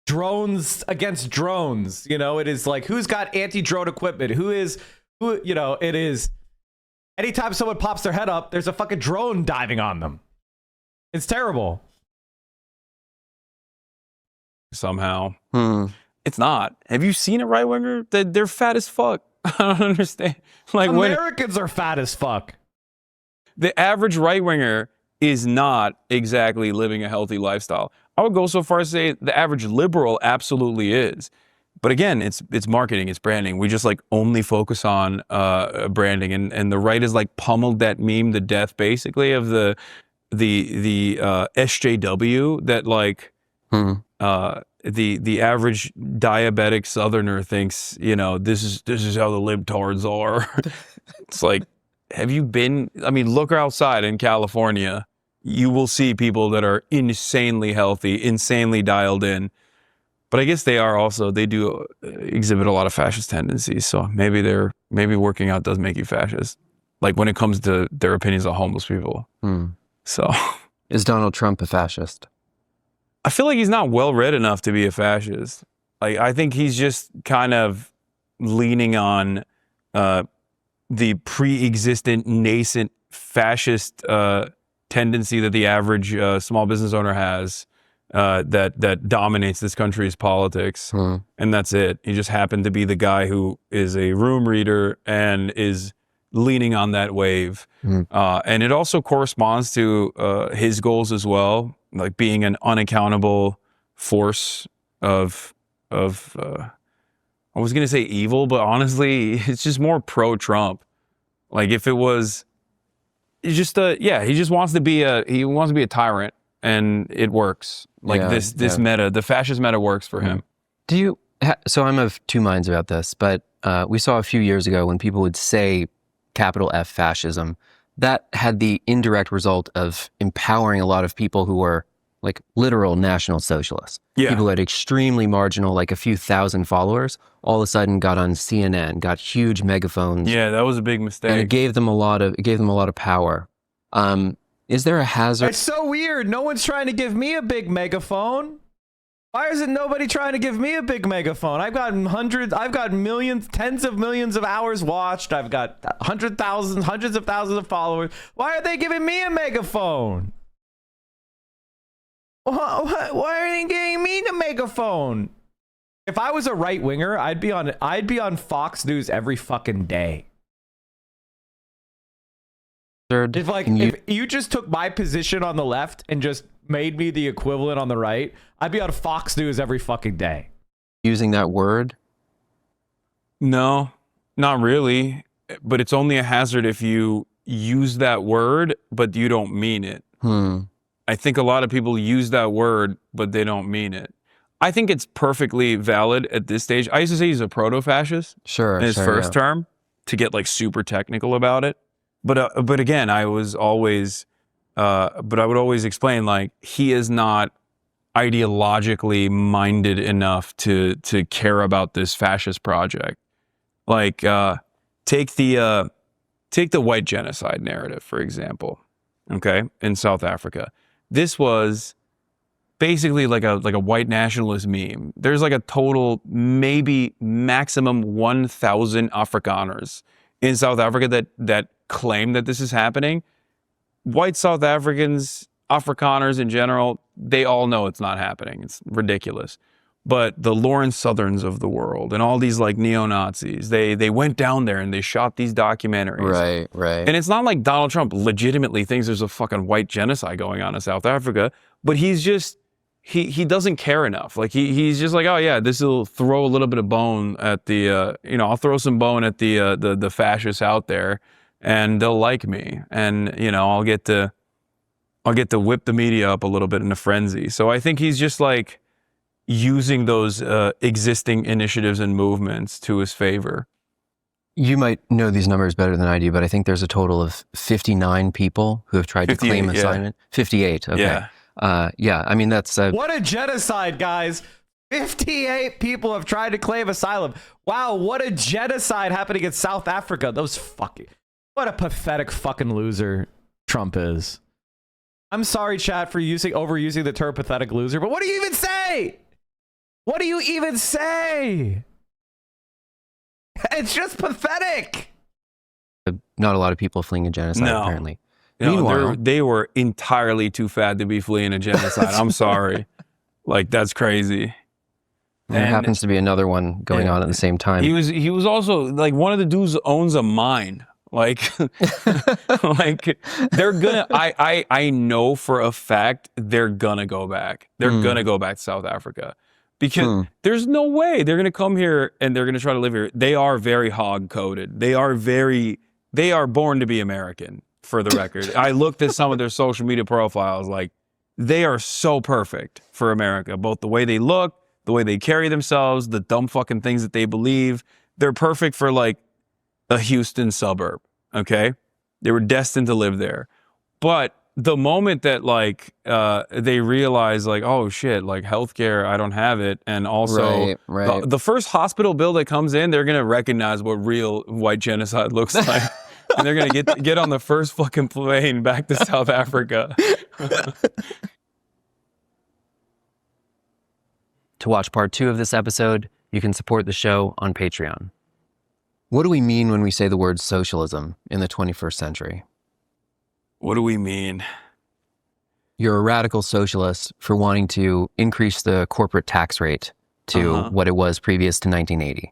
drones against drones. You know, it is like who's got anti-drone equipment? You know, it is anytime someone pops their head up, there's a fucking drone diving on them. It's terrible. Somehow. It's not. Have you seen a right winger? They're fat as fuck. I don't understand. Like Americans are fat as fuck. The average right winger is not exactly living a healthy lifestyle. I would go so far as to say the average liberal absolutely is. But again, it's marketing, it's branding. We just like only focus on branding, and the right is like pummeled that meme to death, basically, of the SJW that like the average diabetic Southerner thinks, you know, this is how the libtards are. It's like, have you been? I mean, look outside in California. You will see people that are insanely healthy, insanely dialed in. But I guess they do exhibit a lot of fascist tendencies. So maybe working out does make you fascist. Like when it comes to their opinions on homeless people. So is Donald Trump a fascist? I feel like he's not well read enough to be a fascist. Like I think he's just kind of leaning on the pre-existent nascent fascist tendency that the average small business owner has that dominates this country's politics. And that's it. He just happened to be the guy who is a room reader and is leaning on that wave. And it also corresponds to his goals as well, like being an unaccountable force of I was going to say evil, but honestly, it's just more pro-Trump. Like if it was he just wants to be a tyrant, and it works. Like this meta, the fascist meta works for him. So I'm of two minds about this, but we saw a few years ago when people would say capital F fascism, that had the indirect result of empowering a lot of people who were like literal national socialists. People who had extremely marginal, like a few thousand followers, all of a sudden got on CNN, got huge megaphones. Yeah, that was a big mistake. And it gave them a lot of power. Is there a hazard? It's so weird. No one's trying to give me a big megaphone. Why isn't nobody trying to give me a big megaphone? I've got millions, tens of millions of hours watched. I've got hundreds of thousands of followers. Why are they giving me a megaphone? Why are they giving me the megaphone? If I was a right winger, I'd be on Fox News every fucking day. If you just took my position on the left and just made me the equivalent on the right, I'd be on Fox News every fucking day. Using that word? No, not really. But it's only a hazard if you use that word, but you don't mean it. I think a lot of people use that word, but they don't mean it. I think it's perfectly valid at this stage. I used to say he's a proto-fascist in his first term, to get like super technical about it. But again, I would always explain, like, he is not ideologically minded enough to care about this fascist project. Like, take the white genocide narrative, for example. Okay, in South Africa, this was basically like a white nationalist meme. There's like a total, maybe maximum 1,000 Afrikaners in South Africa that claim that this is happening. White South Africans, Afrikaners in general, they all know it's not happening. It's ridiculous. But the Lawrence Southerns of the world and all these like neo-Nazis, they went down there and they shot these documentaries. Right. And it's not like Donald Trump legitimately thinks there's a fucking white genocide going on in South Africa, but he's just, he doesn't care enough. Like he's just like, oh yeah, this will throw a little bit of bone at the, I'll throw some bone at the fascists out there, and they'll like me, and I'll get to whip the media up a little bit in a frenzy. So I think he's just like using those existing initiatives and movements to his favor. You might know these numbers better than I do, but I think there's a total of 59 people who have tried to claim assignment. 58. Okay. Yeah. I mean, that's what a genocide, guys. 58 people have tried to claim asylum. Wow, what a genocide happening in South Africa. What a pathetic fucking loser Trump is. I'm sorry, chat, for overusing the term pathetic loser, but what do you even say? What do you even say? It's just pathetic. Not a lot of people fleeing a genocide, apparently. Meanwhile, they were entirely too fat to be fleeing a genocide. I'm sorry. Like, that's crazy. There happens to be another one going on at the same time. He was also like, one of the dudes owns a mine. Like, like they're gonna, I know for a fact they're gonna go back. They're gonna go back to South Africa, because there's no way they're gonna come here and they're gonna try to live here. They are very hog coded. They are born to be American, for the record. I looked at some of their social media profiles, like, they are so perfect for America, both the way they look, the way they carry themselves, the dumb fucking things that they believe. They're perfect for like a Houston suburb, okay? They were destined to live there. But the moment that like they realize like, oh shit, like healthcare, I don't have it, and also the first hospital bill that comes in, they're gonna recognize what real white genocide looks like. And they're gonna get on the first fucking plane back to South Africa. To watch part 2 of this episode, you can support the show on Patreon. What do we mean when we say the word socialism in the 21st century? What do we mean? You're a radical socialist for wanting to increase the corporate tax rate to what it was previous to 1980.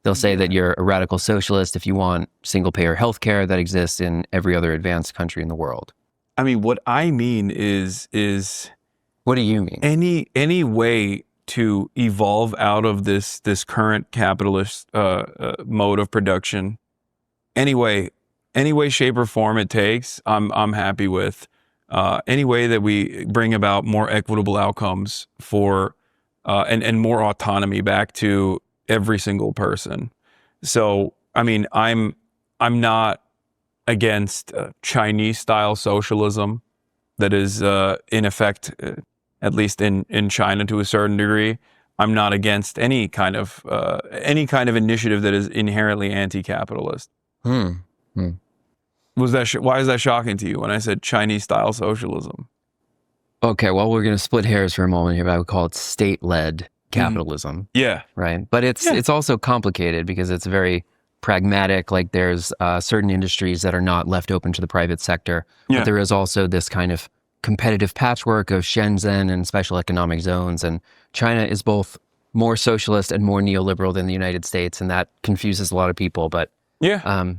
They'll say that you're a radical socialist if you want single-payer healthcare that exists in every other advanced country in the world. I mean, what I mean is what do you mean? Any way to evolve out of this current capitalist mode of production, any way, shape, or form it takes, I'm happy with. Any way that we bring about more equitable outcomes for and more autonomy back to every single person. So, I mean, I'm not against Chinese style socialism that is in effect, at least in China to a certain degree. I'm not against any kind of initiative that is inherently anti-capitalist. Why Why is that shocking to you when I said Chinese style socialism? Okay, well, we're going to split hairs for a moment here, but I would call it state-led capitalism. Yeah. Right. But it's also complicated because it's very pragmatic. Like there's certain industries that are not left open to the private sector. Yeah. But there is also this kind of competitive patchwork of Shenzhen and special economic zones. And China is both more socialist and more neoliberal than the United States. And that confuses a lot of people. But I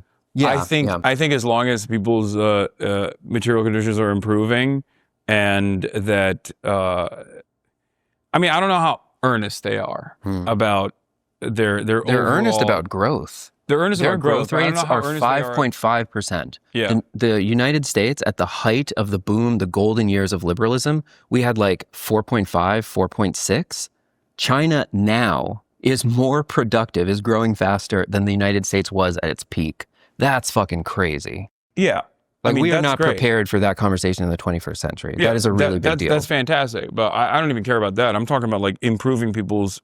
think as long as people's material conditions are improving, and that I mean, I don't know how earnest they are about their They're earnest about growth. They're earnest Their about growth. growth rates are 5.5%. Yeah. In the United States, at the height of the boom, the golden years of liberalism, we had like 4.5, 4.6. China now is more productive, is growing faster than the United States was at its peak. That's fucking crazy. Yeah. Like, I mean, we are that's not great. prepared for that conversation in the 21st century. Yeah, that is a really big deal. That's fantastic. But I don't even care about that. I'm talking about like improving people's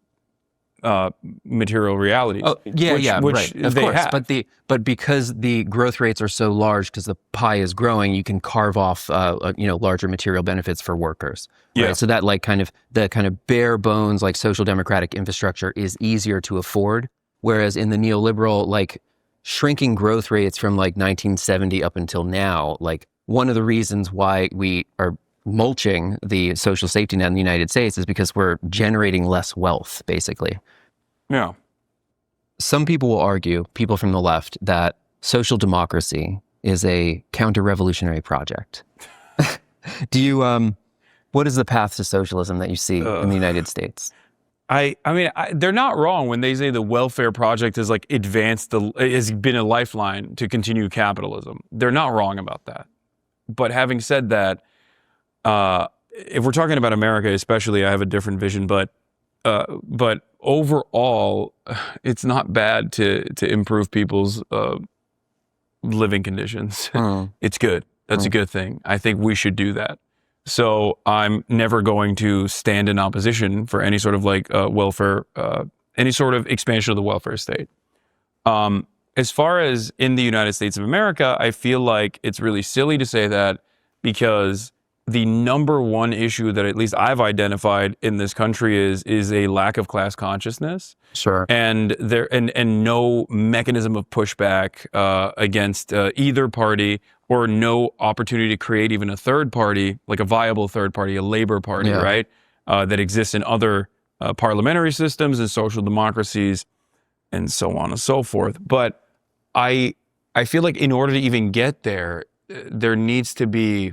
material realities. Oh, yeah, which right. Of they course. have. But because the growth rates are so large, because the pie is growing, you can carve off larger material benefits for workers. Right? Yeah. So that like the kind of bare bones like social democratic infrastructure is easier to afford. Whereas in the neoliberal, like shrinking growth rates from like 1970 up until now, like one of the reasons why we are mulching the social safety net in the United States is because we're generating less wealth, basically. Yeah. Some people will argue, people from the left, that social democracy is a counter-revolutionary project. Do you, what is the path to socialism that you see in the United States? I mean, they're not wrong when they say the welfare project is like has been a lifeline to continue capitalism. They're not wrong about that. But having said that, if we're talking about America, especially, I have a different vision. But overall, it's not bad to improve people's living conditions. It's good. That's a good thing. I think we should do that. So I'm never going to stand in opposition for any sort of like welfare, any sort of expansion of the welfare state. As far as in the United States of America, I feel like it's really silly to say that, because the number one issue that at least I've identified in this country is a lack of class consciousness. Sure. And no mechanism of pushback against either party, or no opportunity to create even a third party, like a viable third party, a labor party, right? That exists in other parliamentary systems and social democracies and so on and so forth. But I feel like in order to even get there, there needs to be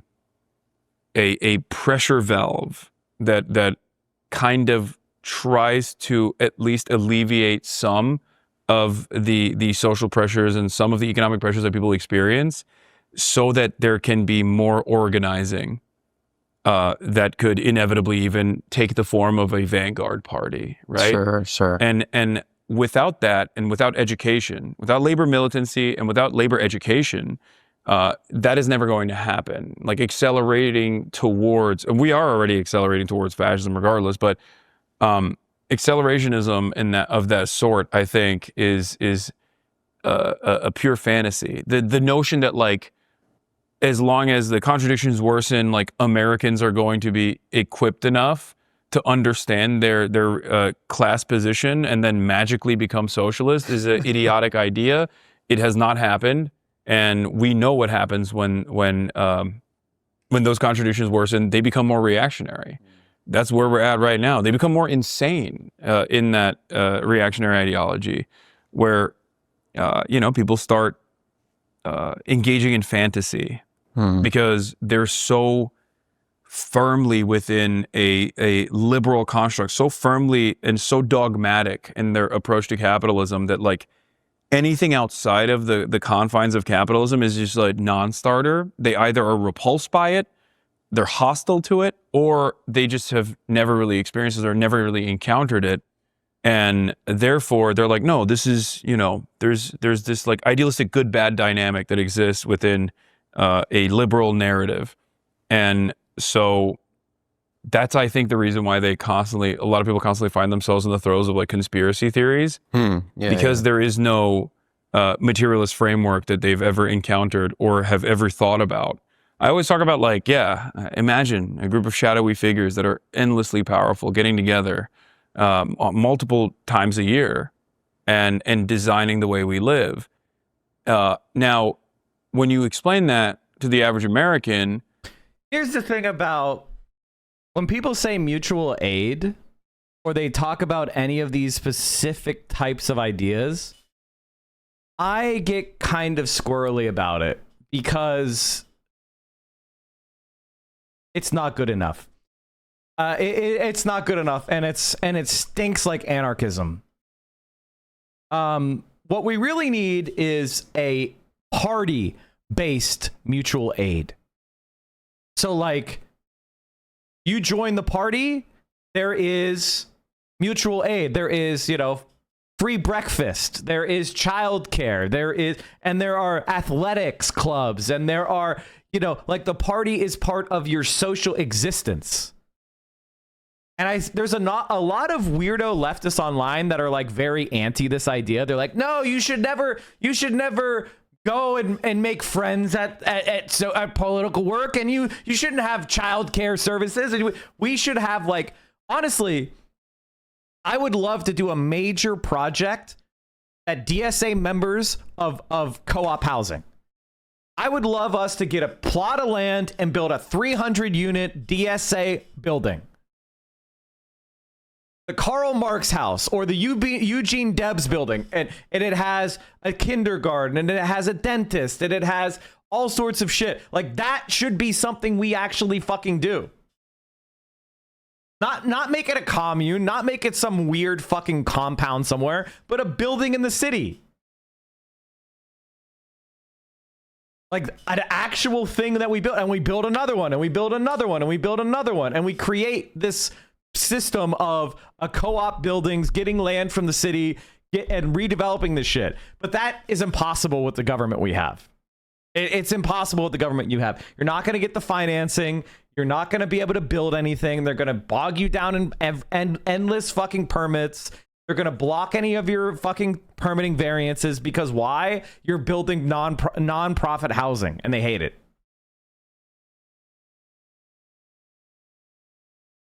a pressure valve that kind of tries to at least alleviate some of the social pressures and some of the economic pressures that people experience, so that there can be more organizing that could inevitably even take the form of a vanguard party, right? Sure. And without that, and without education, without labor militancy and without labor education, that is never going to happen. Like accelerating towards, and we are already accelerating towards fascism regardless, but accelerationism of that sort, I think, is a pure fantasy. The notion that like, as long as the contradictions worsen, like Americans are going to be equipped enough to understand their class position and then magically become socialist is an idiotic idea. It has not happened, and we know what happens when those contradictions worsen. They become more reactionary. That's where we're at right now. They become more insane in that reactionary ideology, where people start engaging in fantasy because they're so firmly within a liberal construct, so firmly and so dogmatic in their approach to capitalism that like anything outside of the confines of capitalism is just like non-starter. They either are repulsed by it, they're hostile to it, or they just have never really experienced it or never really encountered it. And therefore they're like, no, this is, there's this like idealistic good bad dynamic that exists within a liberal narrative. And so that's, I think, the reason why a lot of people constantly find themselves in the throes of like conspiracy theories, because there is no materialist framework that they've ever encountered or have ever thought about I always talk about like, imagine a group of shadowy figures that are endlessly powerful getting together multiple times a year and designing the way we live. Now, when you explain that to the average American, here's the thing about when people say mutual aid or they talk about any of these specific types of ideas, I get kind of squirrely about it because it's not good enough. It's not good enough, and it stinks like anarchism. What we really need is a party-based mutual aid. So, like, you join the party, there is mutual aid. There is, free breakfast. There is childcare. There are athletics clubs, and there are, like, the party is part of your social existence. And there's a lot of weirdo leftists online that are like very anti this idea. They're like, no, you should never go and make friends at political work, and you shouldn't have childcare services. And we should have, like, honestly, I would love to do a major project at DSA members of co-op housing. I would love us to get a plot of land and build a 300 unit DSA building. The Karl Marx house or the Eugene Debs building, and it has a kindergarten, and it has a dentist, and it has all sorts of shit. Like, that should be something we actually fucking do. Not make it a commune, not make it some weird fucking compound somewhere, but a building in the city. Like an actual thing that we build, and we build another one, and we build another one, and we build another one, and we create this system of a co-op buildings, getting land from the city, and redeveloping this shit. But that is impossible with the government we have. It's impossible with the government you have. You're not going to get the financing. You're not going to be able to build anything. They're going to bog you down in endless fucking permits. They're going to block any of your fucking permitting variances because why? You're building non-profit housing, and they hate it.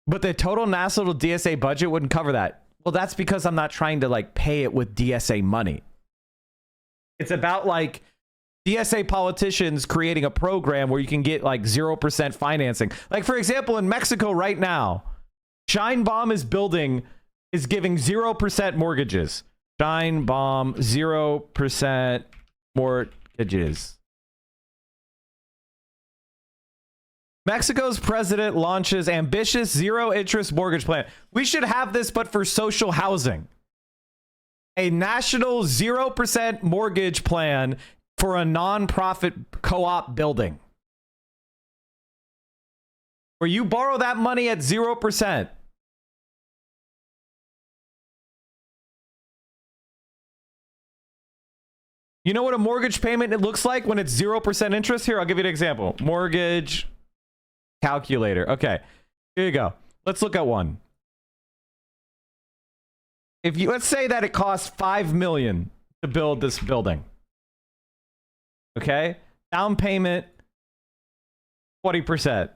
But the total national DSA budget wouldn't cover that. Well, that's because I'm not trying to like pay it with DSA money. It's about like DSA politicians creating a program where you can get like 0% financing. Like, for example, in Mexico right now, Scheinbaum is giving 0% mortgages. Scheinbaum, 0% mortgages. Mexico's president launches ambitious zero-interest mortgage plan. We should have this, but for social housing. A national 0% mortgage plan for a non-profit co-op building. Where you borrow that money at 0%. You know what a mortgage payment it looks like when it's 0% interest? Here, I'll give you an example. Mortgage calculator. Okay, here you go. Let's look at one. Let's say that it costs $5 million to build this building. Okay, down payment 20%.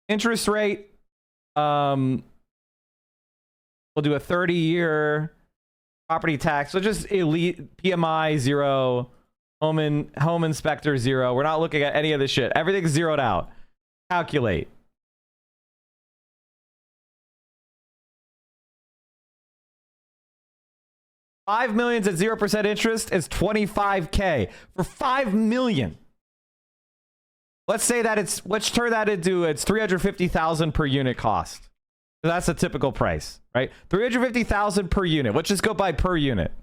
Interest rate, we'll do a 30-year property tax. So just elite PMI 0. Home inspector 0. We're not looking at any of this shit. Everything's zeroed out. Calculate. $5 million at 0% interest is $25K for $5 million. Let's say that let's turn that into it's $350,000 per unit cost. So that's a typical price, right? $350,000 per unit. Let's just go by per unit.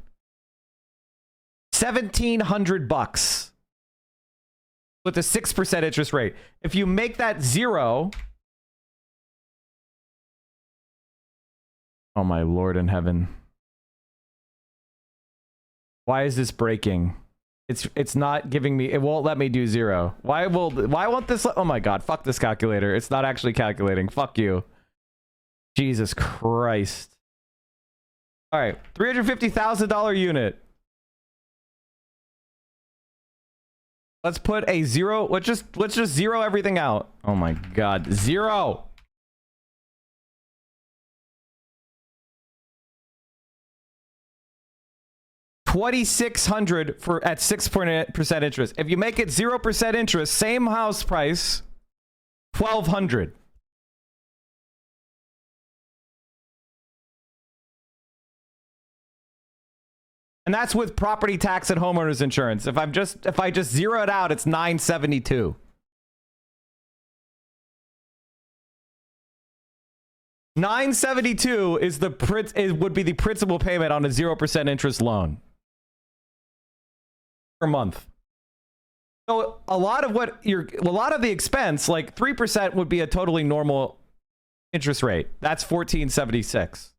$1,700 with a 6% interest rate. If you make that 0, oh my Lord in heaven. Why is this breaking? It's not giving me, it won't let me do 0. Why won't this, oh my God, fuck this calculator. It's not actually calculating. Fuck you. Jesus Christ. All right, $350,000 unit. 350,000 $5 million. $5 million at 0% interest is $25K for $5 million. Let's say that let's turn that into it's $350,000 per unit. Let's say that it's let's turn that into it's $350,000 per unit. $7,100 with a 6% interest rate. If you make that 0, oh my God, fuck this calculator. It's not actually calculating. Fuck you. Jesus Christ. All right, $350,000 unit. Let's put a 0. Let's just zero everything out. Oh my God, 0. $2,600 for at 6% interest. If you make it 0% interest, same house price, $1,200. And that's with property tax and homeowners insurance. If I just zero it out, it's $972. $972 would be the principal payment on a 0% interest loan per month. So a lot of the expense, like 3%, would be a totally normal interest rate. That's $1,476.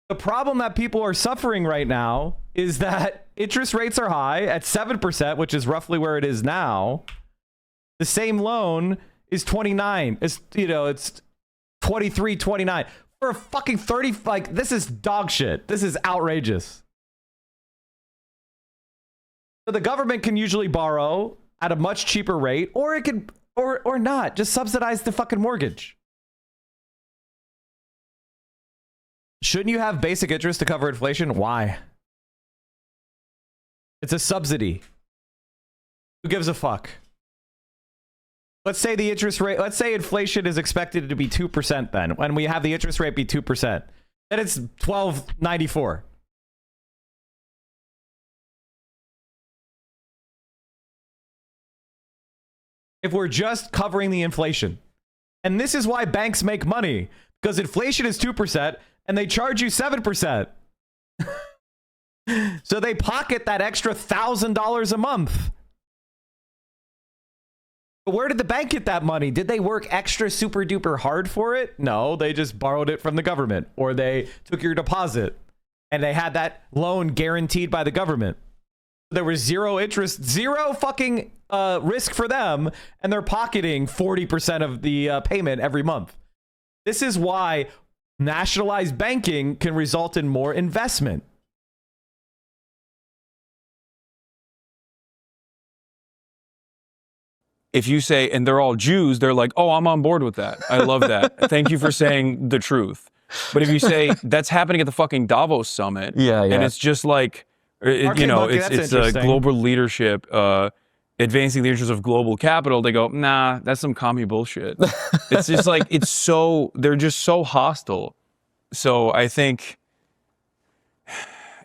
The problem that people are suffering right now is that interest rates are high at 7%, which is roughly where it is now. The same loan is 29. It's 23, 29 for a fucking 30. Like, this is dog shit. This is outrageous. So the government can usually borrow at a much cheaper rate, or it can, or not, just subsidize the fucking mortgage. Shouldn't you have basic interest to cover inflation? Why? It's a subsidy. Who gives a fuck? Let's say the interest rate, let's say inflation is expected to be 2% then, when we have the interest rate be 2%. Then it's $1,294. If we're just covering the inflation. And this is why banks make money, because inflation is 2% and they charge you 7%. So they pocket that extra $1,000 a month. But where did the bank get that money? Did they work extra super duper hard for it? No, they just borrowed it from the government, or they took your deposit and they had that loan guaranteed by the government. There was zero interest, zero fucking risk for them, and they're pocketing 40% of the payment every month. This is why nationalized banking can result in more investment. If you say, and they're all Jews, they're like, oh, I'm on board with that. I love that. Thank you for saying the truth. But if you say that's happening at the fucking Davos summit, and it's just like, it's a global leadership advancing the interests of global capital, they go, nah, that's some commie bullshit. It's just like, they're just so hostile. So I think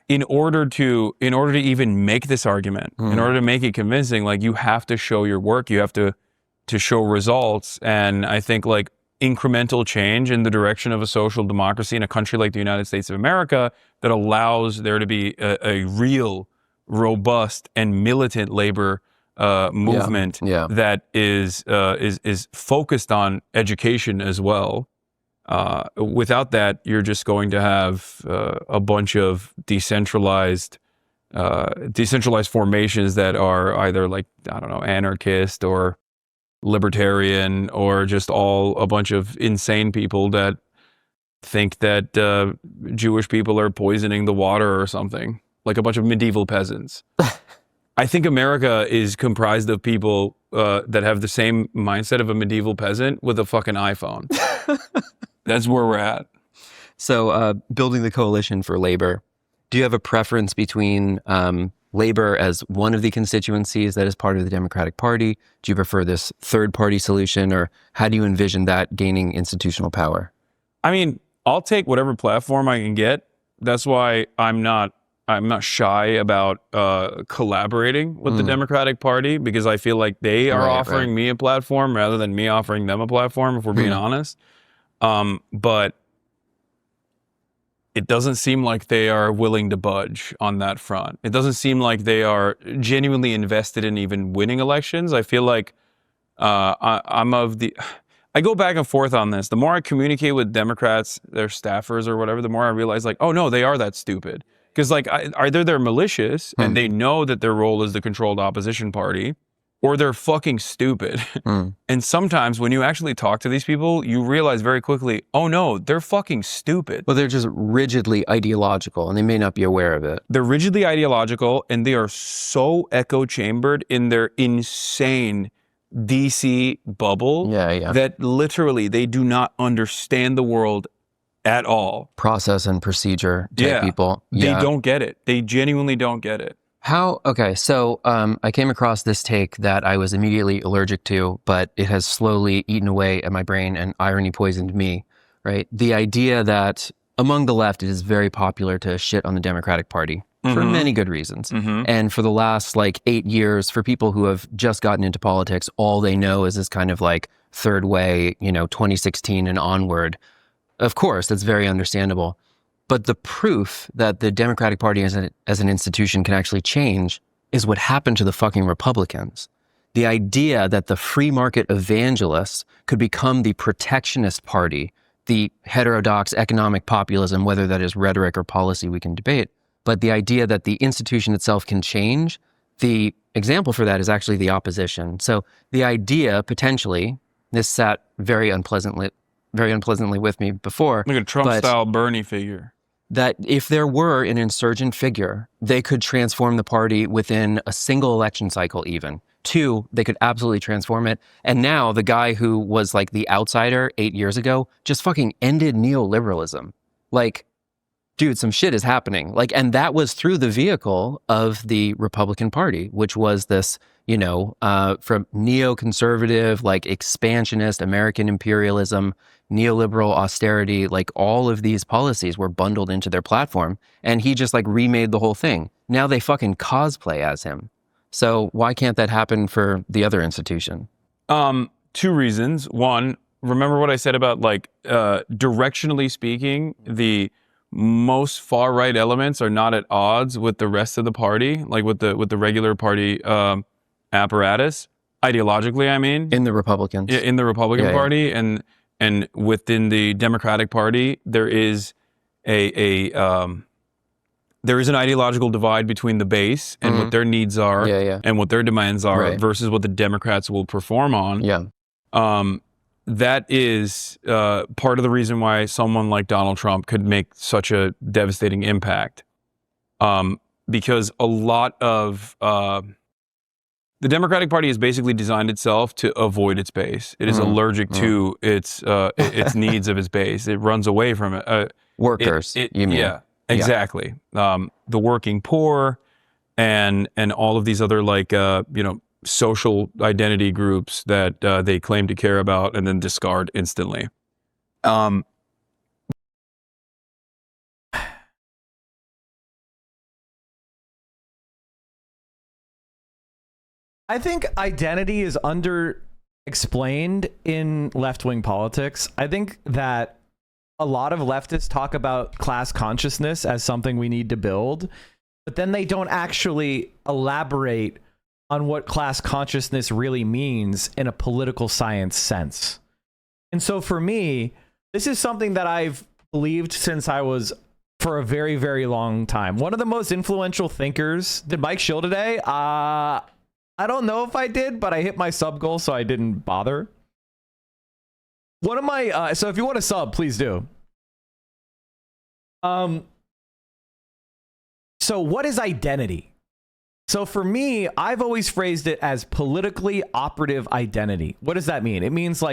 in order to even make this argument, in order to make it convincing, like, you have to show your work, you have to show results. And I think, like, incremental change in the direction of a social democracy in a country like the United States of America that allows there to be a real, robust and militant labor movement that is focused on education as well. Without that, you're just going to have a bunch of decentralized formations that are either, like, I don't know, anarchist or libertarian, or just all a bunch of insane people that think that Jewish people are poisoning the water or something, like a bunch of medieval peasants. I think America is comprised of people that have the same mindset of a medieval peasant with a fucking iPhone. That's where we're at. So building the coalition for labor, do you have a preference between labor as one of the constituencies that is part of the Democratic Party? Do you prefer this third-party solution, or how do you envision that gaining institutional power? I mean, I'll take whatever platform I can get. That's why I'm not shy about collaborating with the Democratic Party, because I feel like they are offering me a platform rather than me offering them a platform, if we're being honest. But it doesn't seem like they are willing to budge on that front. It doesn't seem like they are genuinely invested in even winning elections. I feel like I go back and forth on this. The more I communicate with Democrats, their staffers or whatever, the more I realize, like, oh no, they are that stupid. Because, like, either they're malicious and they know that their role is the controlled opposition party, or they're fucking stupid. And sometimes when you actually talk to these people, you realize very quickly, oh no, they're fucking stupid. Well, they're just rigidly ideological, and they may not be aware of it. They're rigidly ideological, and they are so echo chambered in their insane DC bubble that literally they do not understand the world at all. Process and procedure type people. They don't get it. They genuinely don't get it. Okay, so I came across this take that I was immediately allergic to, but it has slowly eaten away at my brain and irony poisoned me, right? The idea that among the left, it is very popular to shit on the Democratic Party for many good reasons. And for the last 8 years, for people who have just gotten into politics, all they know is this kind of third way, 2016 and onward. Of course, that's very understandable. But the proof that the Democratic Party as an institution can actually change is what happened to the fucking Republicans. The idea that the free market evangelists could become the protectionist party, the heterodox economic populism, whether that is rhetoric or policy, we can debate. But the idea that the institution itself can change, the example for that is actually the opposition. So the idea, potentially, this sat very unpleasantly with me before. Like a Trump-style Bernie figure. That if there were an insurgent figure, they could transform the party within a single election cycle even. 2, they could absolutely transform it. And now the guy who was the outsider 8 years ago just fucking ended neoliberalism. Dude, some shit is happening. And that was through the vehicle of the Republican Party, which was this, from neoconservative, expansionist, American imperialism, neoliberal austerity, all of these policies were bundled into their platform. And he just remade the whole thing. Now they fucking cosplay as him. So why can't that happen for the other institution? 2 reasons. One, remember what I said about directionally speaking, the most far right elements are not at odds with the rest of the party, with the regular party apparatus. Ideologically, I mean, in the Republicans, in the Republican Party, and within the Democratic Party, there is an ideological divide between the base and what their needs are and what their demands are versus what the Democrats will perform on. That is part of the reason why someone like Donald Trump could make such a devastating impact. Because a lot of the Democratic Party has basically designed itself to avoid its base. It is allergic to its needs of its base. It runs away from it. Workers, you mean? Yeah, exactly. The working poor and all of these other social identity groups that they claim to care about and then discard instantly. I think identity is under-explained in left-wing politics. I think that a lot of leftists talk about class consciousness as something we need to build, but then they don't actually elaborate on what class consciousness really means in a political science sense. And so for me, this is something that I've believed since I was for a very, very long time. One of the most influential thinkers, did Mike shill today? I don't know if I did, but I hit my sub goal, so I didn't bother. One of my, so if you want to sub, please do. So what is identity? So for me, I've always phrased it as politically operative identity. What does that mean? It means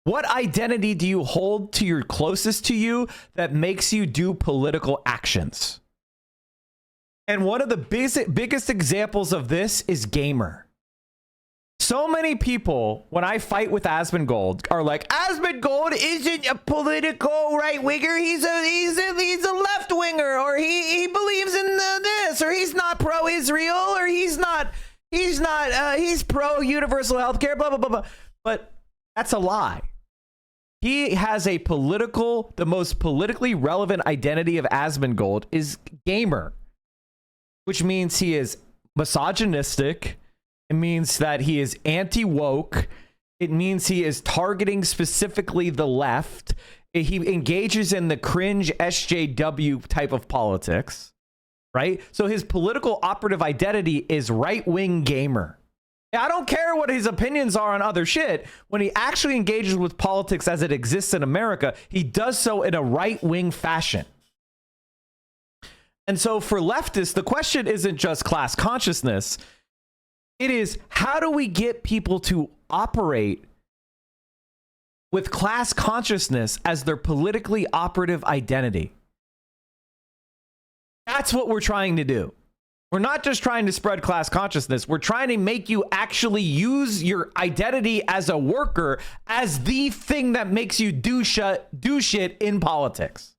what identity do you hold to your closest to you that makes you do political actions? And one of the biggest examples of this is gamer. So many people, when I fight with Asmongold, are like, Asmongold isn't a political right winger. He's a left winger, or he believes in this, or he's not pro Israel, or he's pro universal healthcare. Blah blah blah blah. But that's a lie. He has the most politically relevant identity of Asmongold is gamer, which means he is misogynistic. It means that he is anti-woke. It means he is targeting specifically the left. He engages in the cringe SJW type of politics, right? So his political operative identity is right-wing gamer. I don't care what his opinions are on other shit. When he actually engages with politics as it exists in America, he does so in a right-wing fashion. And so for leftists, the question isn't just class consciousness. It is, how do we get people to operate with class consciousness as their politically operative identity? That's what we're trying to do. We're not just trying to spread class consciousness. We're trying to make you actually use your identity as a worker as the thing that makes you do shit in politics.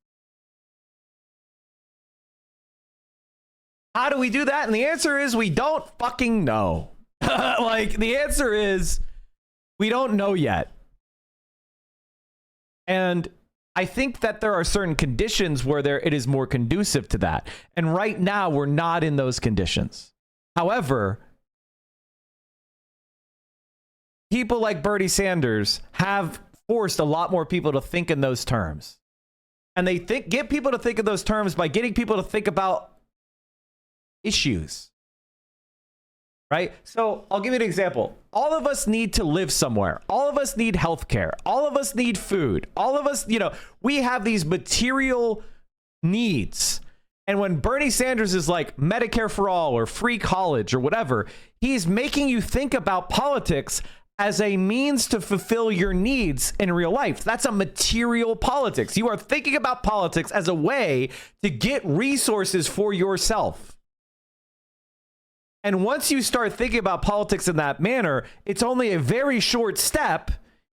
How do we do that? And the answer is we don't fucking know. Like, the answer is we don't know yet. And I think that there are certain conditions where it is more conducive to that. And right now, we're not in those conditions. However, people like Bernie Sanders have forced a lot more people to think in those terms. And they get people to think in those terms by getting people to think about issues. Right? So I'll give you an example. All of us need to live somewhere. All of us need healthcare. All of us need food. All of us, we have these material needs. And when Bernie Sanders is like Medicare for all or free college or whatever, he's making you think about politics as a means to fulfill your needs in real life. That's a material politics. You are thinking about politics as a way to get resources for yourself. And once you start thinking about politics in that manner, it's only a very short step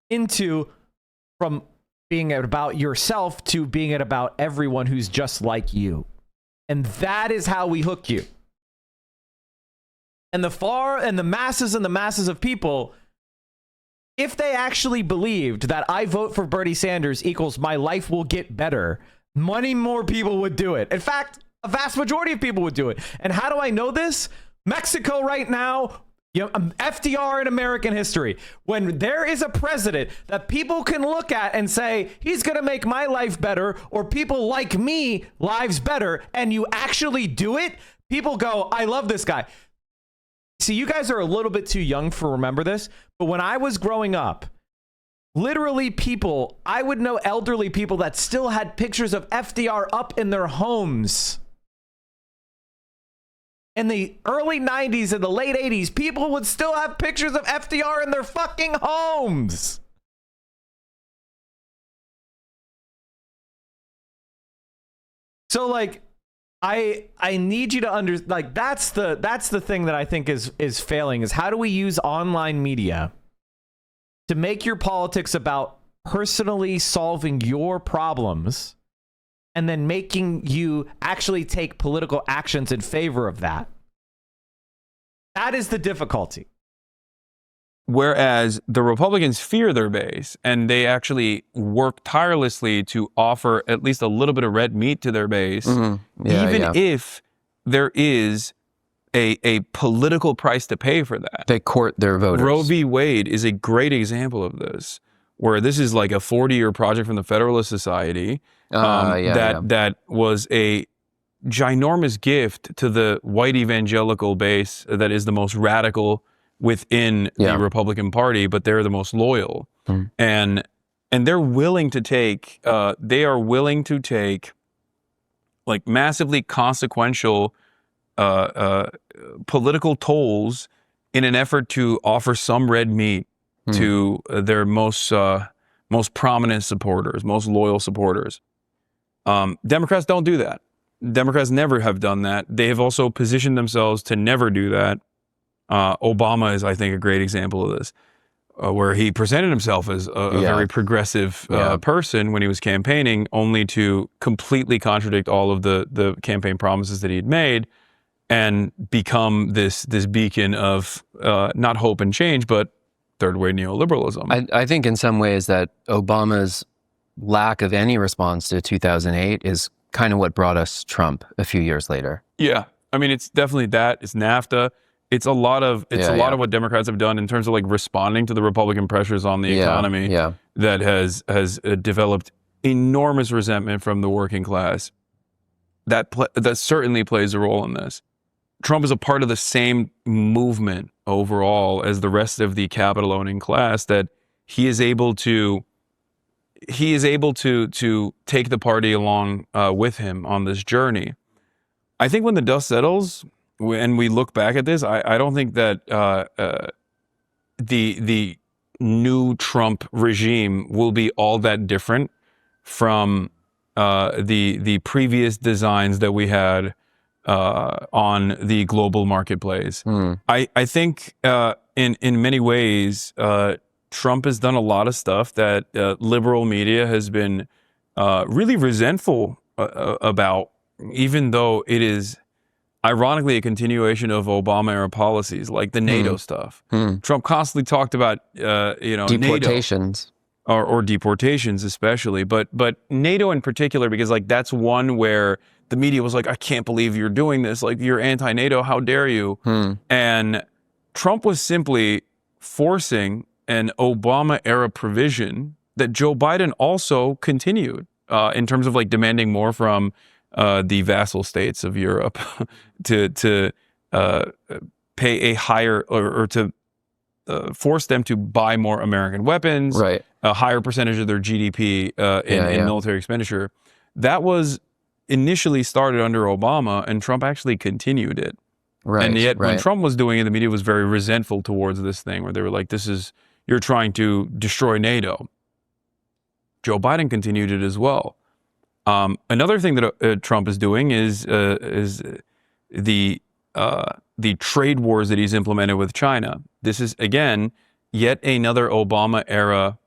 from being it about yourself to being it about everyone who's just like you. And that is how we hook you. And the masses of people, if they actually believed that I vote for Bernie Sanders equals my life will get better, many more people would do it. In fact, a vast majority of people would do it. And how do I know this? Mexico right now, FDR in American history. When there is a president that people can look at and say, he's going to make my life better, or people like me lives better, and you actually do it, people go, I love this guy. See, you guys are a little bit too young to remember this, but when I was growing up, literally I would know elderly people that still had pictures of FDR up in their homes. In the early 90s and the late 80s, people would still have pictures of FDR in their fucking homes. So, like, I need you to understand, like, that's the thing that I think is failing, is how do we use online media to make your politics about personally solving your problems and then making you actually take political actions in favor of that. That is the difficulty. Whereas the Republicans fear their base, and they actually work tirelessly to offer at least a little bit of red meat to their base, if there is a political price to pay for that. They court their voters. Roe v. Wade is a great example of this, where this is like a 40-year project from the Federalist Society. That was a ginormous gift to the white evangelical base that is the most radical within the Republican Party, but they're the most loyal. And they're willing to take like massively consequential political tolls in an effort to offer some red meat to their most prominent supporters, most loyal supporters. Democrats don't do that. Democrats never have done that. They have also positioned themselves to never do that. Obama is, I think, a great example of this, where he presented himself as a very progressive person when he was campaigning, only to completely contradict all of the campaign promises that he had made and become this beacon of not hope and change, but third-way neoliberalism. I think in some ways that Obama's lack of any response to 2008 is kind of what brought us Trump a few years later. Yeah. I mean, it's definitely that. It's NAFTA. It's a lot of what Democrats have done in terms of like responding to the Republican pressures on the economy that has developed enormous resentment from the working class. That certainly plays a role in this. Trump is a part of the same movement overall as the rest of the capital owning class, that he is able to take the party along with him on this journey. I think when the dust settles and we look back at this, I don't think that the new Trump regime will be all that different from the previous designs that we had on the global marketplace. I think in many ways, Trump has done a lot of stuff that liberal media has been really resentful about, even though it is ironically a continuation of Obama-era policies, like the NATO stuff. Trump constantly talked about deportations. NATO, or deportations especially, but NATO in particular, because like that's one where the media was like, I can't believe you're doing this. Like, you're anti-NATO. How dare you? And Trump was simply forcing an Obama-era provision that Joe Biden also continued in terms of like demanding more from the vassal states of Europe to pay a higher or to force them to buy more American weapons, right, a higher percentage of their GDP in military expenditure. That was initially started under Obama, and Trump actually continued it. Right. And yet when Trump was doing it, the media was very resentful towards this thing, where they were like, you're trying to destroy NATO. Joe Biden continued it as well. Another thing that Trump is doing is the trade wars that he's implemented with China. This is, again, yet another Obama era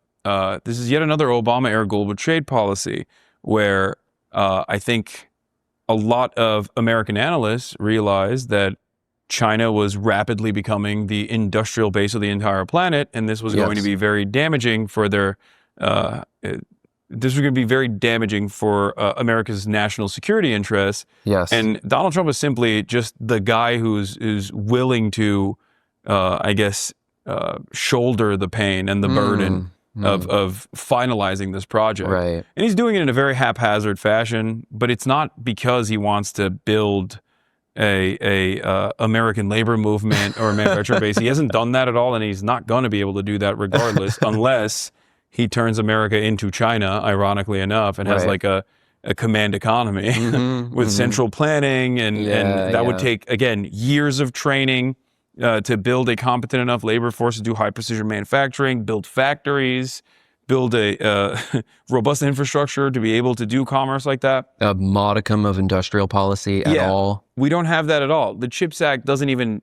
global trade policy, where I think a lot of American analysts realized that China was rapidly becoming the industrial base of the entire planet, and this was going to be very damaging for their. This was going to be very damaging for America's national security interests. Yes. And Donald Trump is simply just the guy who's willing to, shoulder the pain and the burden of finalizing this project. Right. And he's doing it in a very haphazard fashion, but it's not because he wants to build a American labor movement or a manufacturing base. He hasn't done that at all, and he's not going to be able to do that regardless, unless he turns America into China, ironically enough, and has like a command economy with central planning, and that would take, again, years of training to build a competent enough labor force to do high precision manufacturing, build factories, build a robust infrastructure to be able to do commerce like that. A modicum of industrial policy at all. We don't have that at all. The CHIPS Act doesn't even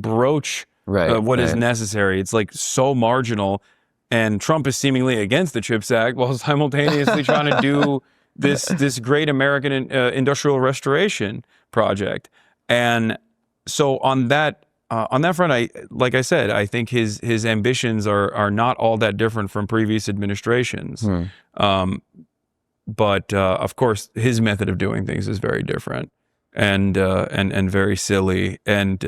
broach what is necessary. It's like so marginal. And Trump is seemingly against the CHIPS Act while simultaneously trying to do this great American industrial restoration project. And so on that front, I think his ambitions are not all that different from previous administrations. But of course, his method of doing things is very different and very silly, and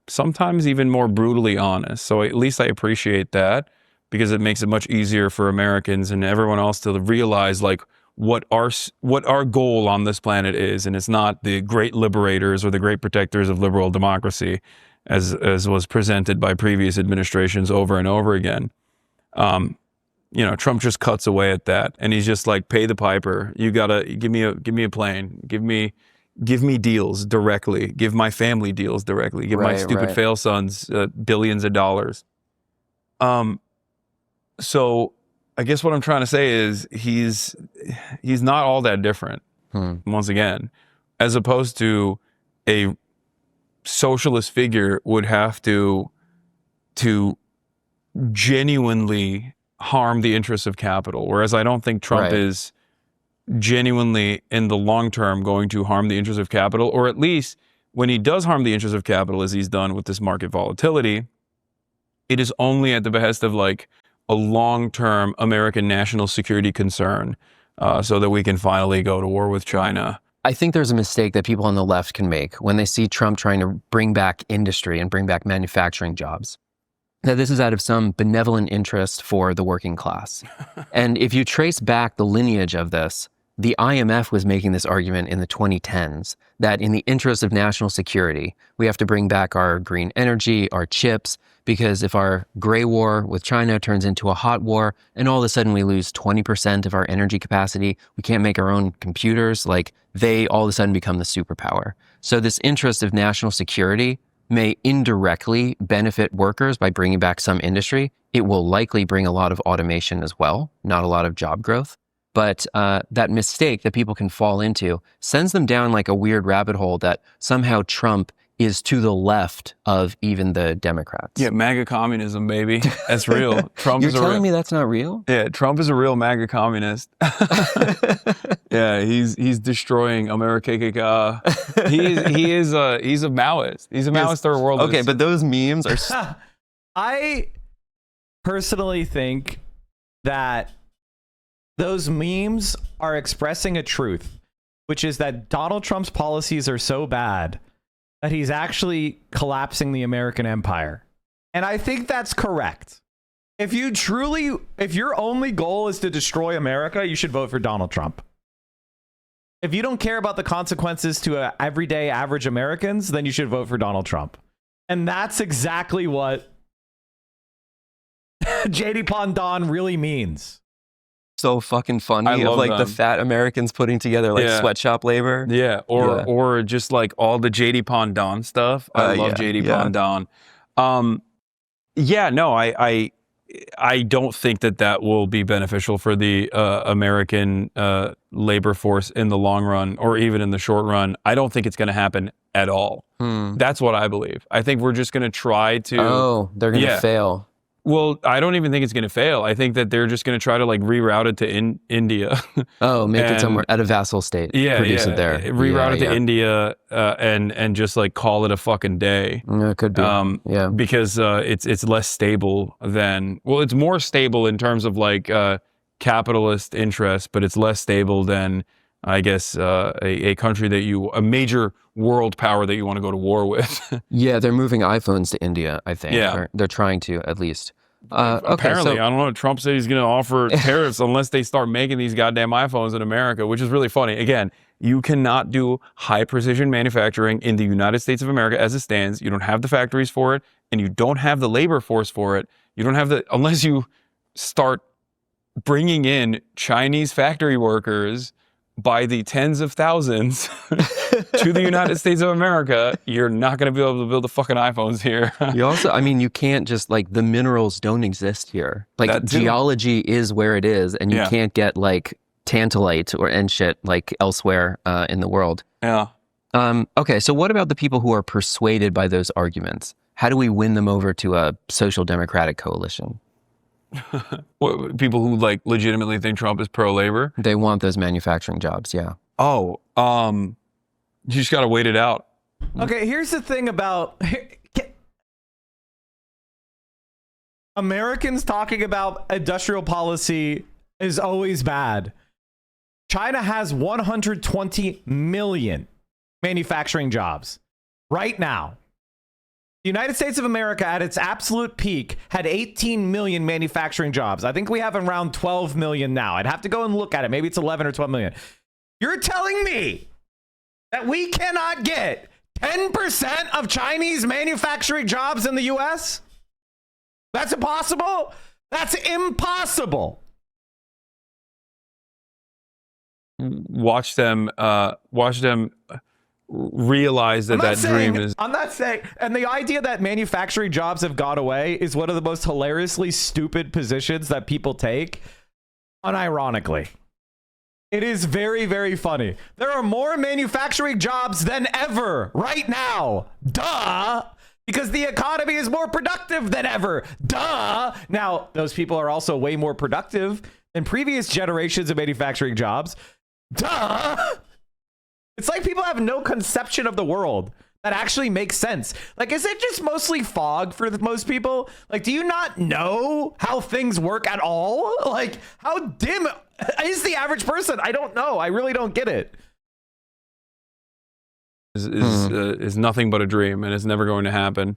sometimes even more brutally honest. So at least I appreciate that, because it makes it much easier for Americans and everyone else to realize like what our goal on this planet is, and it's not the great liberators or the great protectors of liberal democracy, as was presented by previous administrations over and over again. Trump just cuts away at that, and he's just like, pay the piper. You gotta give me a plane. Give me deals directly. Give my family deals directly. Give my stupid fail sons billions of dollars. So I guess what I'm trying to say is he's not all that different, once again, as opposed to a socialist figure would have to genuinely harm the interests of capital, whereas I don't think Trump is genuinely in the long term going to harm the interests of capital, or at least when he does harm the interests of capital, as he's done with this market volatility, it is only at the behest of like a long-term American national security concern, so that we can finally go to war with China. I think there's a mistake that people on the left can make when they see Trump trying to bring back industry and bring back manufacturing jobs. That this is out of some benevolent interest for the working class. And if you trace back the lineage of this, The IMF was making this argument in the 2010s that in the interest of national security, we have to bring back our green energy, our chips, because if our gray war with China turns into a hot war and all of a sudden we lose 20% of our energy capacity, we can't make our own computers, like they all of a sudden become the superpower. So this interest of national security may indirectly benefit workers by bringing back some industry. It will likely bring a lot of automation as well, not a lot of job growth. But that mistake that people can fall into sends them down like a weird rabbit hole that somehow Trump is to the left of even the Democrats. Yeah, MAGA communism, baby. That's real. Trump You're is telling me that's not real? Yeah, Trump is a real MAGA communist. Yeah, he's destroying America. He's a Maoist. He's a Maoist third world. Okay, but those memes are. I personally think that those memes are expressing a truth, which is that Donald Trump's policies are so bad that he's actually collapsing the American empire. And I think that's correct. If your only goal is to destroy America, you should vote for Donald Trump. If you don't care about the consequences to everyday average Americans, then you should vote for Donald Trump. And that's exactly what JD Pondon really means. So fucking funny of like the fat Americans putting together like sweatshop labor. Yeah, or just like all the JD Pondon stuff. I love JD Pondon. I don't think that will be beneficial for the American labor force in the long run or even in the short run. I don't think it's going to happen at all. That's what I believe. I think we're just going to try to. Oh, they're going to fail. Well, I don't even think it's going to fail. I think that they're just going to try to like reroute it to India. Oh, make it somewhere at a vassal state. Produce it there. Reroute it to India and just like call it a fucking day. It could be. Because it's less stable than, well, it's more stable in terms of like capitalist interest, but it's less stable than, I guess, a country that a major world power that you want to go to war with. Yeah, they're moving iPhones to India, I think. Yeah. They're trying to, at least. Apparently, I don't know. Trump said he's going to offer tariffs unless they start making these goddamn iPhones in America, which is really funny. Again, you cannot do high precision manufacturing in the United States of America as it stands. You don't have the factories for it, and you don't have the labor force for it. You don't have unless you start bringing in Chinese factory workers by the tens of thousands to the United States of America, you're not going to be able to build the fucking iPhones here. You also, I mean, you can't just like the minerals don't exist here. Like geology is where it is, and you can't get like tantalite and shit like elsewhere in the world. Yeah. Okay, so what about the people who are persuaded by those arguments? How do we win them over to a social democratic coalition? What, people who like legitimately think Trump is pro-labor? They want those manufacturing jobs, yeah. Oh, you just got to wait it out. Okay, here's the thing about Americans talking about industrial policy is always bad. China has 120 million manufacturing jobs right now. The United States of America at its absolute peak had 18 million manufacturing jobs. I think we have around 12 million now. I'd have to go and look at it. Maybe it's 11 or 12 million. You're telling me that we cannot get 10% of Chinese manufacturing jobs in the US? That's impossible? That's impossible. Watch them realize that dream is. I'm not saying, and the idea that manufacturing jobs have gone away is one of the most hilariously stupid positions that people take, unironically. It is very, very funny. There are more manufacturing jobs than ever right now. Duh. Because the economy is more productive than ever. Duh. Now, those people are also way more productive than previous generations of manufacturing jobs. Duh. It's like people have no conception of the world that actually makes sense. Like, is it just mostly fog for most people? Like, do you not know how things work at all? Like, how dim is the average person? I don't know. I really don't get it. Is nothing but a dream, and it's never going to happen.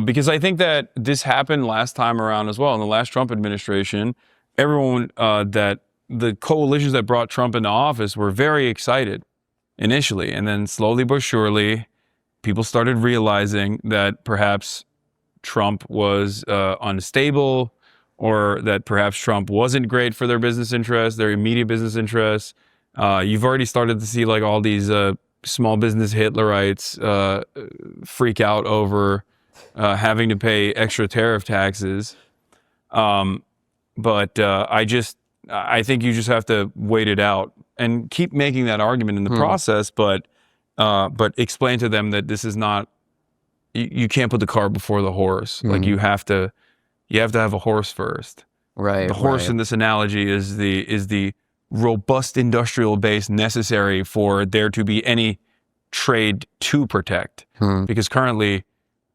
Because I think that this happened last time around as well. In the last Trump administration, everyone that the coalitions that brought Trump into office were very excited initially, and then slowly but surely, people started realizing that perhaps Trump was unstable, or that perhaps Trump wasn't great for their business interests, their immediate business interests. You've already started to see like all these small business Hitlerites freak out over having to pay extra tariff taxes. But I think you just have to wait it out and keep making that argument in the process, but explain to them that this is not, you can't put the cart before the horse. Like you have to have a horse first. Right. The horse in this analogy is the robust industrial base necessary for there to be any trade to protect. Because currently,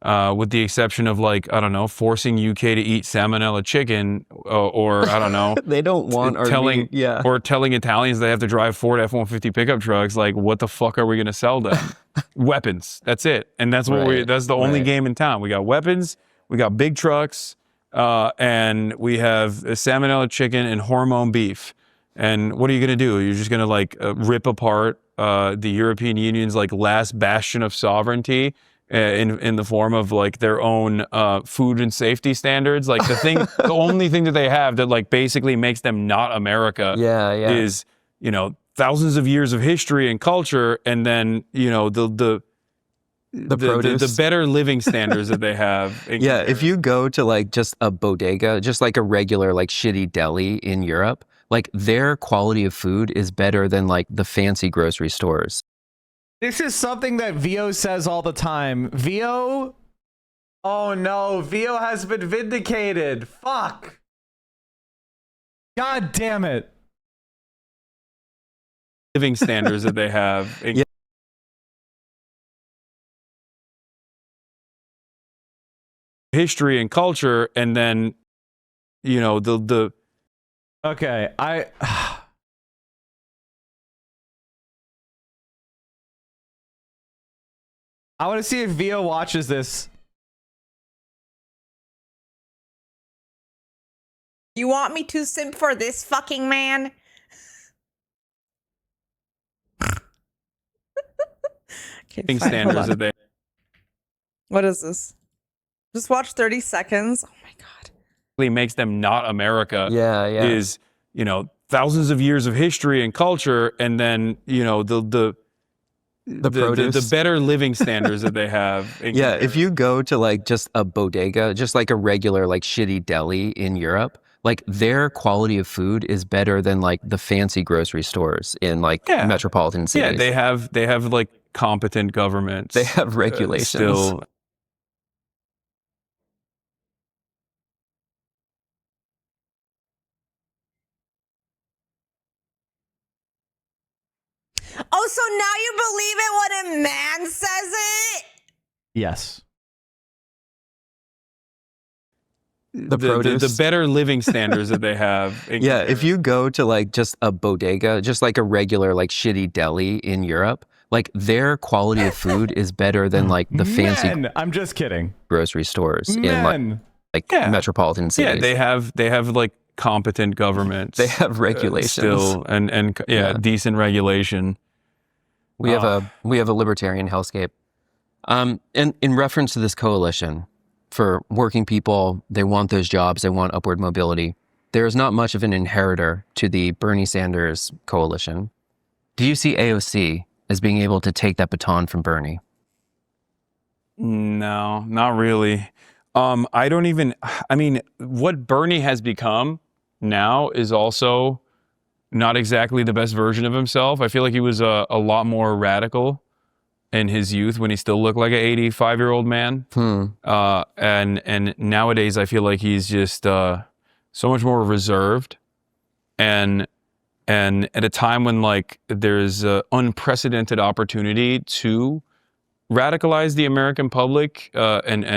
with the exception of like, I don't know, forcing UK to eat salmonella chicken, or I don't know, they don't want telling Italians they have to drive Ford F-150 pickup trucks. Like, what the fuck are we going to sell them? Weapons. That's it. And that's what that's the only game in town. We got weapons, we got big trucks, and we have salmonella chicken and hormone beef. And what are you going to do? You're just going to like rip apart the European Union's like last bastion of sovereignty in the form of like their own food and safety standards. Like the only thing that they have that like basically makes them not America is, you know, thousands of years of history and culture, and then, you know, the better living standards that they have. If you go to like just a bodega, just like a regular like shitty deli in Europe, like their quality of food is better than like the fancy grocery stores. This is something that VO says all the time. VO? Oh no, VO has been vindicated. Fuck. God damn it. Living standards that they have. History and culture, and then, you know, the Okay, I want to see if VO watches this. You want me to simp for this fucking man? Okay, fine, standards that they What is this? Just watch 30 seconds. Oh my God. makes them not America. Is, you know, thousands of years of history and culture, and then, you know, the better living standards that they have. If you go to like just a bodega, just like a regular like shitty deli in Europe, like their quality of food is better than like the fancy grocery stores in like metropolitan cities. Yeah, they have like competent governments. They have regulations. Still. Oh, so now you believe it when a man says it? Yes. The better living standards that they have. If you go to like just a bodega, just like a regular like shitty deli in Europe, like their quality of food is better than like the fancy I'm just kidding. grocery stores in like metropolitan cities. Yeah, they have like competent governments. They have regulations still, and decent regulation. We have a libertarian hellscape. And in reference to this coalition, for working people, they want those jobs, they want upward mobility. There is not much of an inheritor to the Bernie Sanders coalition. Do you see AOC as being able to take that baton from Bernie? No, not really. I mean, what Bernie has become now is also not exactly the best version of himself. I feel like he was a lot more radical in his youth when he still looked like an 85-year-old man. And nowadays I feel like he's just so much more reserved. And at a time when like there's unprecedented opportunity to radicalize the American public and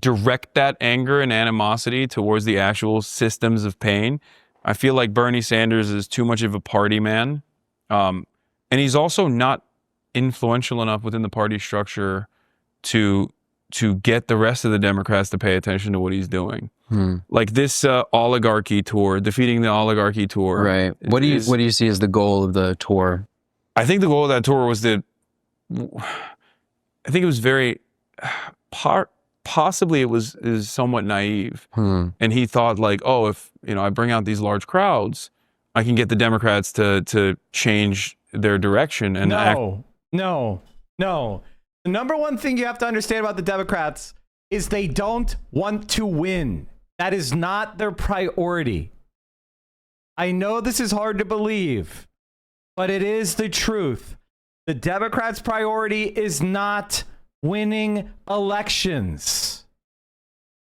direct that anger and animosity towards the actual systems of pain, I feel like Bernie Sanders is too much of a party man. And he's also not influential enough within the party structure to to get the rest of the Democrats to pay attention to what he's doing. Like this oligarchy tour, defeating the oligarchy tour. Right. What do you see as the goal of the tour? I think the goal of that tour was I think it was very possibly it was somewhat naive, and he thought like, oh, if I bring out these large crowds, I can get the Democrats to change their direction. And no. The number one thing you have to understand about the Democrats is they don't want to win. That is not their priority. I know this is hard to believe, but it is the truth. The Democrats' priority is not winning elections.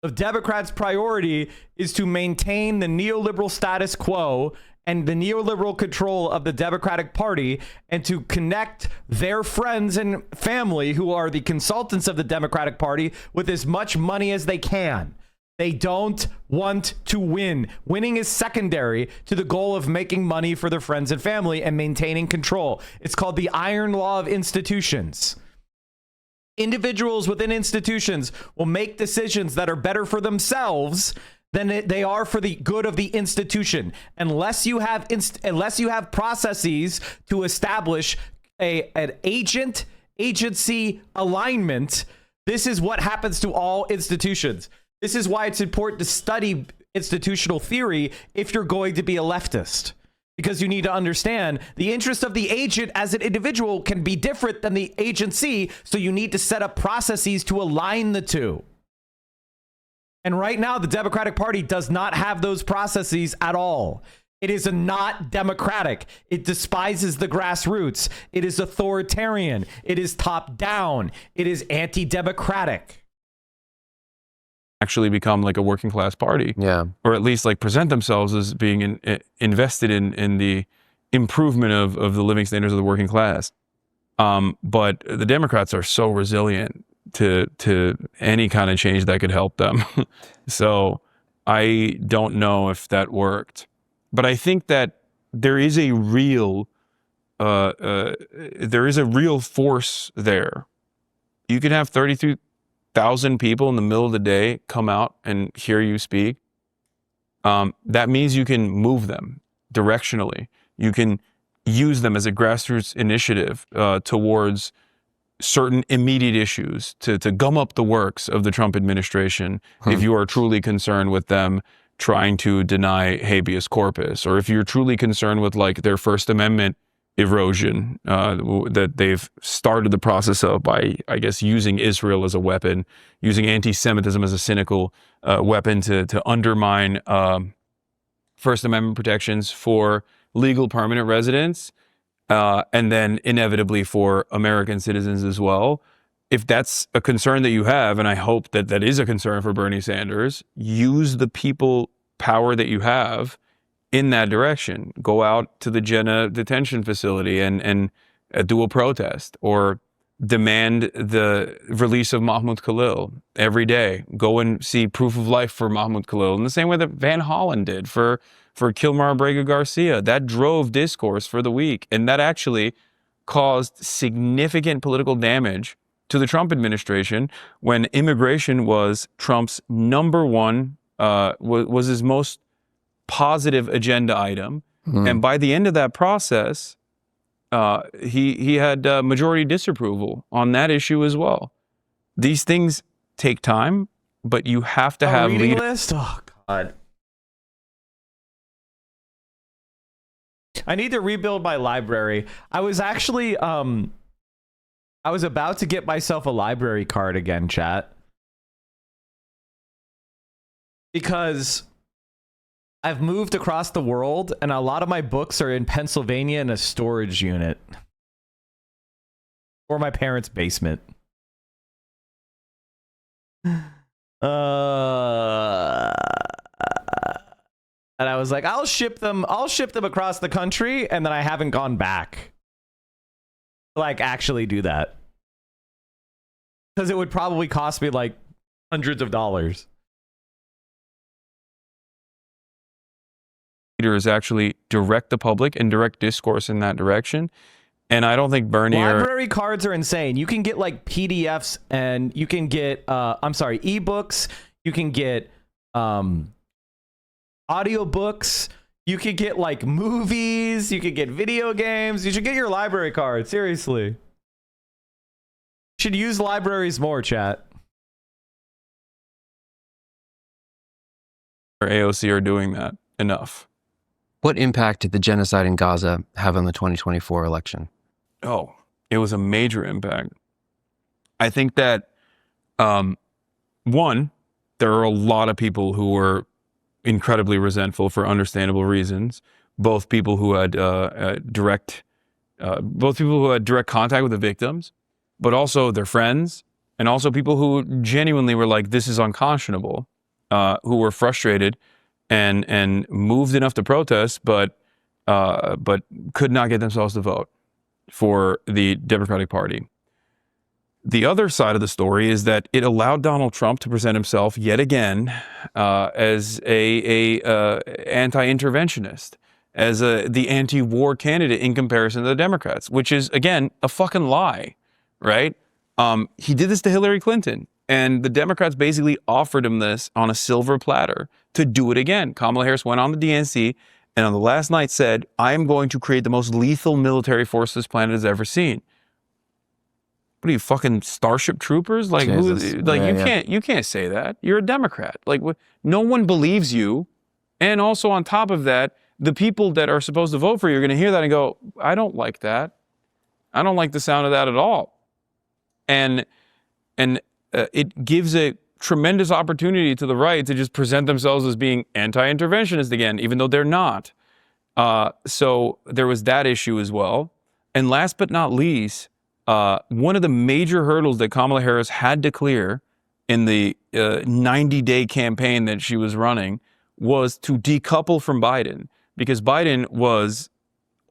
The Democrats' priority is to maintain the neoliberal status quo and the neoliberal control of the Democratic Party, and to connect their friends and family who are the consultants of the Democratic Party with as much money as they can. They don't want to win. Winning is secondary to the goal of making money for their friends and family and maintaining control. It's called the iron law of institutions. Individuals within institutions will make decisions that are better for themselves than they are for the good of the institution, unless you have processes to establish an agency alignment. This is what happens to all institutions. This is why it's important to study institutional theory if you're going to be a leftist, because you need to understand the interest of the agent as an individual can be different than the agency. So you need to set up processes to align the two. And right now, the Democratic Party does not have those processes at all. It is not democratic. It despises the grassroots. It is authoritarian. It is top down. It is anti-democratic. Actually become like a working class party. Yeah. Or at least like present themselves as being invested in the improvement of the living standards of the working class. But the Democrats are so resilient to any kind of change that could help them. So I don't know if that worked, but I think that there is a real force there. You could have 32,000 people in the middle of the day come out and hear you speak. That means you can move them directionally. You can use them as a grassroots initiative towards certain immediate issues to gum up the works of the Trump administration if you are truly concerned with them trying to deny habeas corpus, or if you're truly concerned with like their First Amendment erosion that they've started the process of by, I guess, using Israel as a weapon, using anti-Semitism as a cynical weapon to undermine First Amendment protections for legal permanent residents. And then inevitably for American citizens as well. If that's a concern that you have, and I hope that that is a concern for Bernie Sanders, use the people power that you have in that direction. Go out to the Jenna detention facility and do a protest, or demand the release of Mahmoud Khalil every day. Go and see proof of life for Mahmoud Khalil in the same way that Van Hollen did for Kilmar Abrego Garcia. That drove discourse for the week, and that actually caused significant political damage to the Trump administration when immigration was Trump's number one, was his most positive agenda item. And by the end of that process, he had majority disapproval on that issue as well. These things take time, but you have to have reading list. Oh God. I need to rebuild my library. I was actually I was about to get myself a library card again, chat. Because I've moved across the world and a lot of my books are in Pennsylvania in a storage unit. Or my parents' basement. And I was like, I'll ship them across the country, and then I haven't gone back to like actually do that. Because it would probably cost me like hundreds of dollars. Leaders actually direct the public and direct discourse in that direction. And I don't think Bernie library cards are insane. You can get like PDFs and you can get ebooks. You can get audiobooks. You can get like movies. You can get video games. You should get your library card. Seriously. You should use libraries more, chat. or AOC are doing that enough. What impact did the genocide in Gaza have on the 2024 election? Oh, it was a major impact. I think that, one, there are a lot of people who were incredibly resentful for understandable reasons. Both people who had direct contact with the victims, but also their friends, and also people who genuinely were like, "This is unconscionable," who were frustrated and moved enough to protest, but could not get themselves to vote for the Democratic Party. The other side of the story is that it allowed Donald Trump to present himself yet again as a anti-interventionist, as the anti-war candidate in comparison to the Democrats, which is, again, a fucking lie, right? He did this to Hillary Clinton, and the Democrats basically offered him this on a silver platter to do it again. Kamala Harris went on the DNC and on the last night said, "I am going to create the most lethal military force this planet has ever seen." What are you, fucking Starship Troopers? Like, you can't say that. You're a Democrat. Like, no one believes you. And also on top of that, the people that are supposed to vote for you are going to hear that and go, "I don't like that. I don't like the sound of that at all." And it gives a tremendous opportunity to the right to just present themselves as being anti-interventionist again, even though they're not. So there was that issue as well. And last but not least, one of the major hurdles that Kamala Harris had to clear in the 90-day campaign that she was running was to decouple from Biden, because Biden was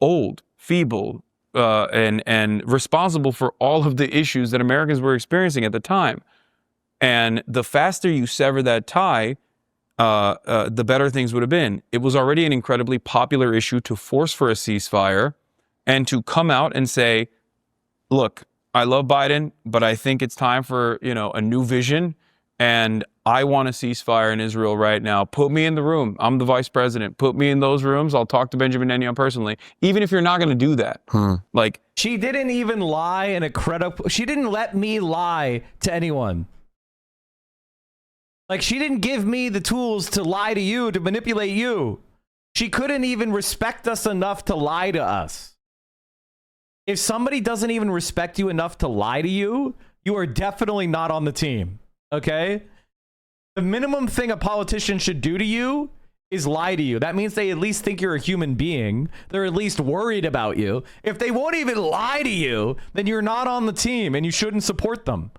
old, feeble, and responsible for all of the issues that Americans were experiencing at the time. And the faster you sever that tie, the better things would have been. It was already an incredibly popular issue to force for a ceasefire and to come out and say, "Look, I love Biden, but I think it's time for, a new vision, and I want a ceasefire in Israel right now. Put me in the room. I'm the vice president. Put me in those rooms. I'll talk to Benjamin Netanyahu personally." Even if you're not going to do that. Like, she didn't even lie in a credible. She didn't let me lie to anyone. Like, she didn't give me the tools to lie to you, to manipulate you. She couldn't even respect us enough to lie to us. If somebody doesn't even respect you enough to lie to you, you are definitely not on the team, okay? The minimum thing a politician should do to you is lie to you. That means they at least think you're a human being. They're at least worried about you. If they won't even lie to you, then you're not on the team and you shouldn't support them.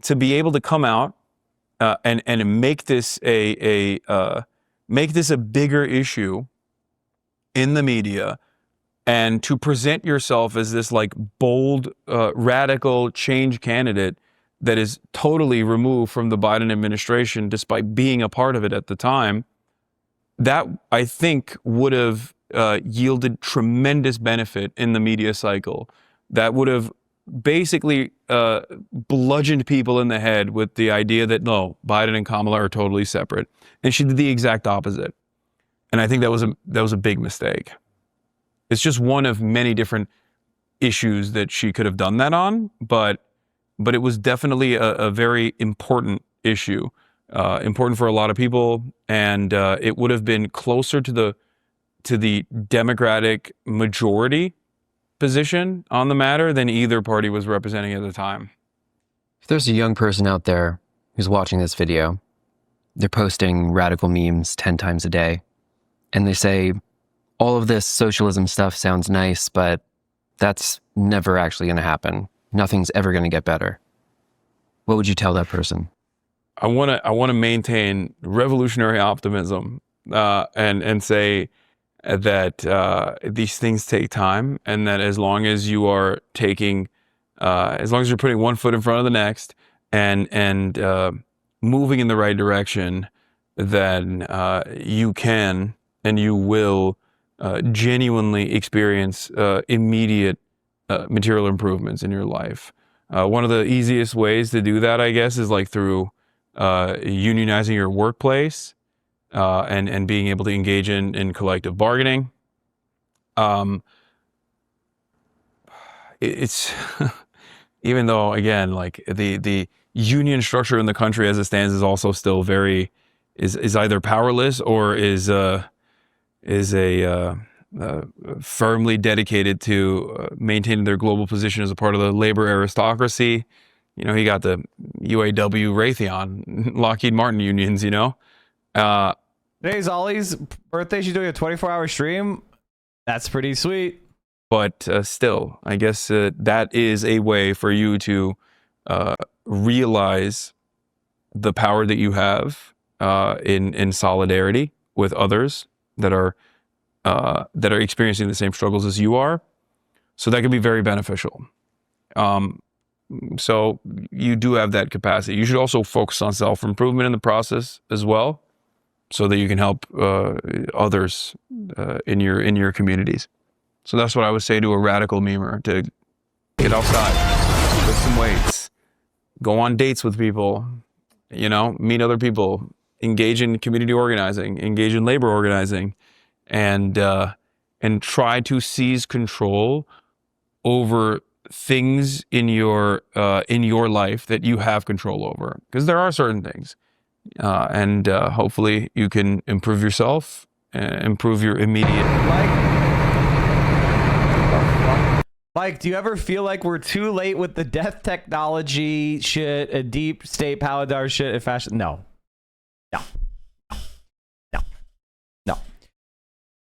to be able to come out and make this a bigger issue in the media, and to present yourself as this like bold, radical change candidate that is totally removed from the Biden administration, despite being a part of it at the time, that I think would have yielded tremendous benefit in the media cycle. That would have basically bludgeoned people in the head with the idea that no, Biden and Kamala are totally separate. And she did the exact opposite. And I think that was a big mistake. It's just one of many different issues that she could have done that on, but it was definitely a very important issue, important for a lot of people, and it would have been closer to the Democratic majority position on the matter than either party was representing at the time. If there's a young person out there who's watching this video, they're posting radical memes 10 times a day, and they say, all of this socialism stuff sounds nice, but that's never actually going to happen. Nothing's ever going to get better. What would you tell that person? I want to maintain revolutionary optimism and say that these things take time, and that as long as you are taking, as long as you're putting one foot in front of the next and moving in the right direction, then you can and you will genuinely experience immediate material improvements in your life. One of the easiest ways to do that, I guess, is like through unionizing your workplace and being able to engage in collective bargaining. It's even though, again, like the union structure in the country as it stands is also still is either powerless or is firmly dedicated to maintaining their global position as a part of the labor aristocracy. You know, he got the UAW, Raytheon, Lockheed Martin unions, you know. Today's Ollie's birthday. She's doing a 24-hour stream. That's pretty sweet. But still, I guess that is a way for you to realize the power that you have in solidarity with others that are experiencing the same struggles as you are. So that can be very beneficial. So you do have that capacity. You should also focus on self-improvement in the process as well, so that you can help others in your communities. So that's what I would say to a radical memer: to get outside, lift some weights, go on dates with people, you know, meet other people, engage in community organizing, engage in labor organizing, and try to seize control over things in your life that you have control over, because there are certain things, and hopefully you can improve yourself, improve your immediate. Mike, do you ever feel like we're too late with the death technology shit, a deep state Paladar shit, and fashion? No.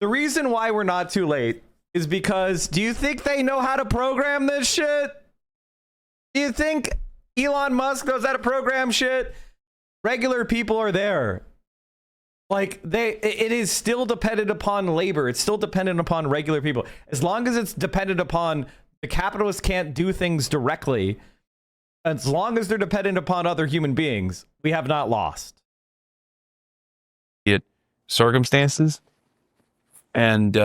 The reason why we're not too late is because, do you think they know how to program this shit? Do you think Elon Musk knows how to program shit? Regular people are there. Like, it is still dependent upon labor. It's still dependent upon regular people. As long as it's dependent upon the capitalists can't do things directly, as long as they're dependent upon other human beings, we have not lost. Circumstances, and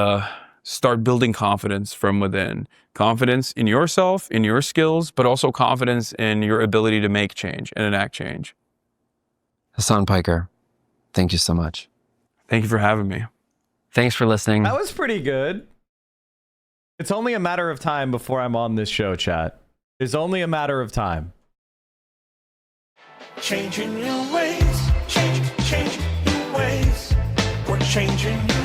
start building confidence from within. Confidence in yourself, in your skills, but also confidence in your ability to make change and enact change. Hasan Piker, thank you so much. Thank you for having me. Thanks for listening. That was pretty good. It's only a matter of time before I'm on this show, chat. It's only a matter of time. Changing your ways, change your ways. We're changing your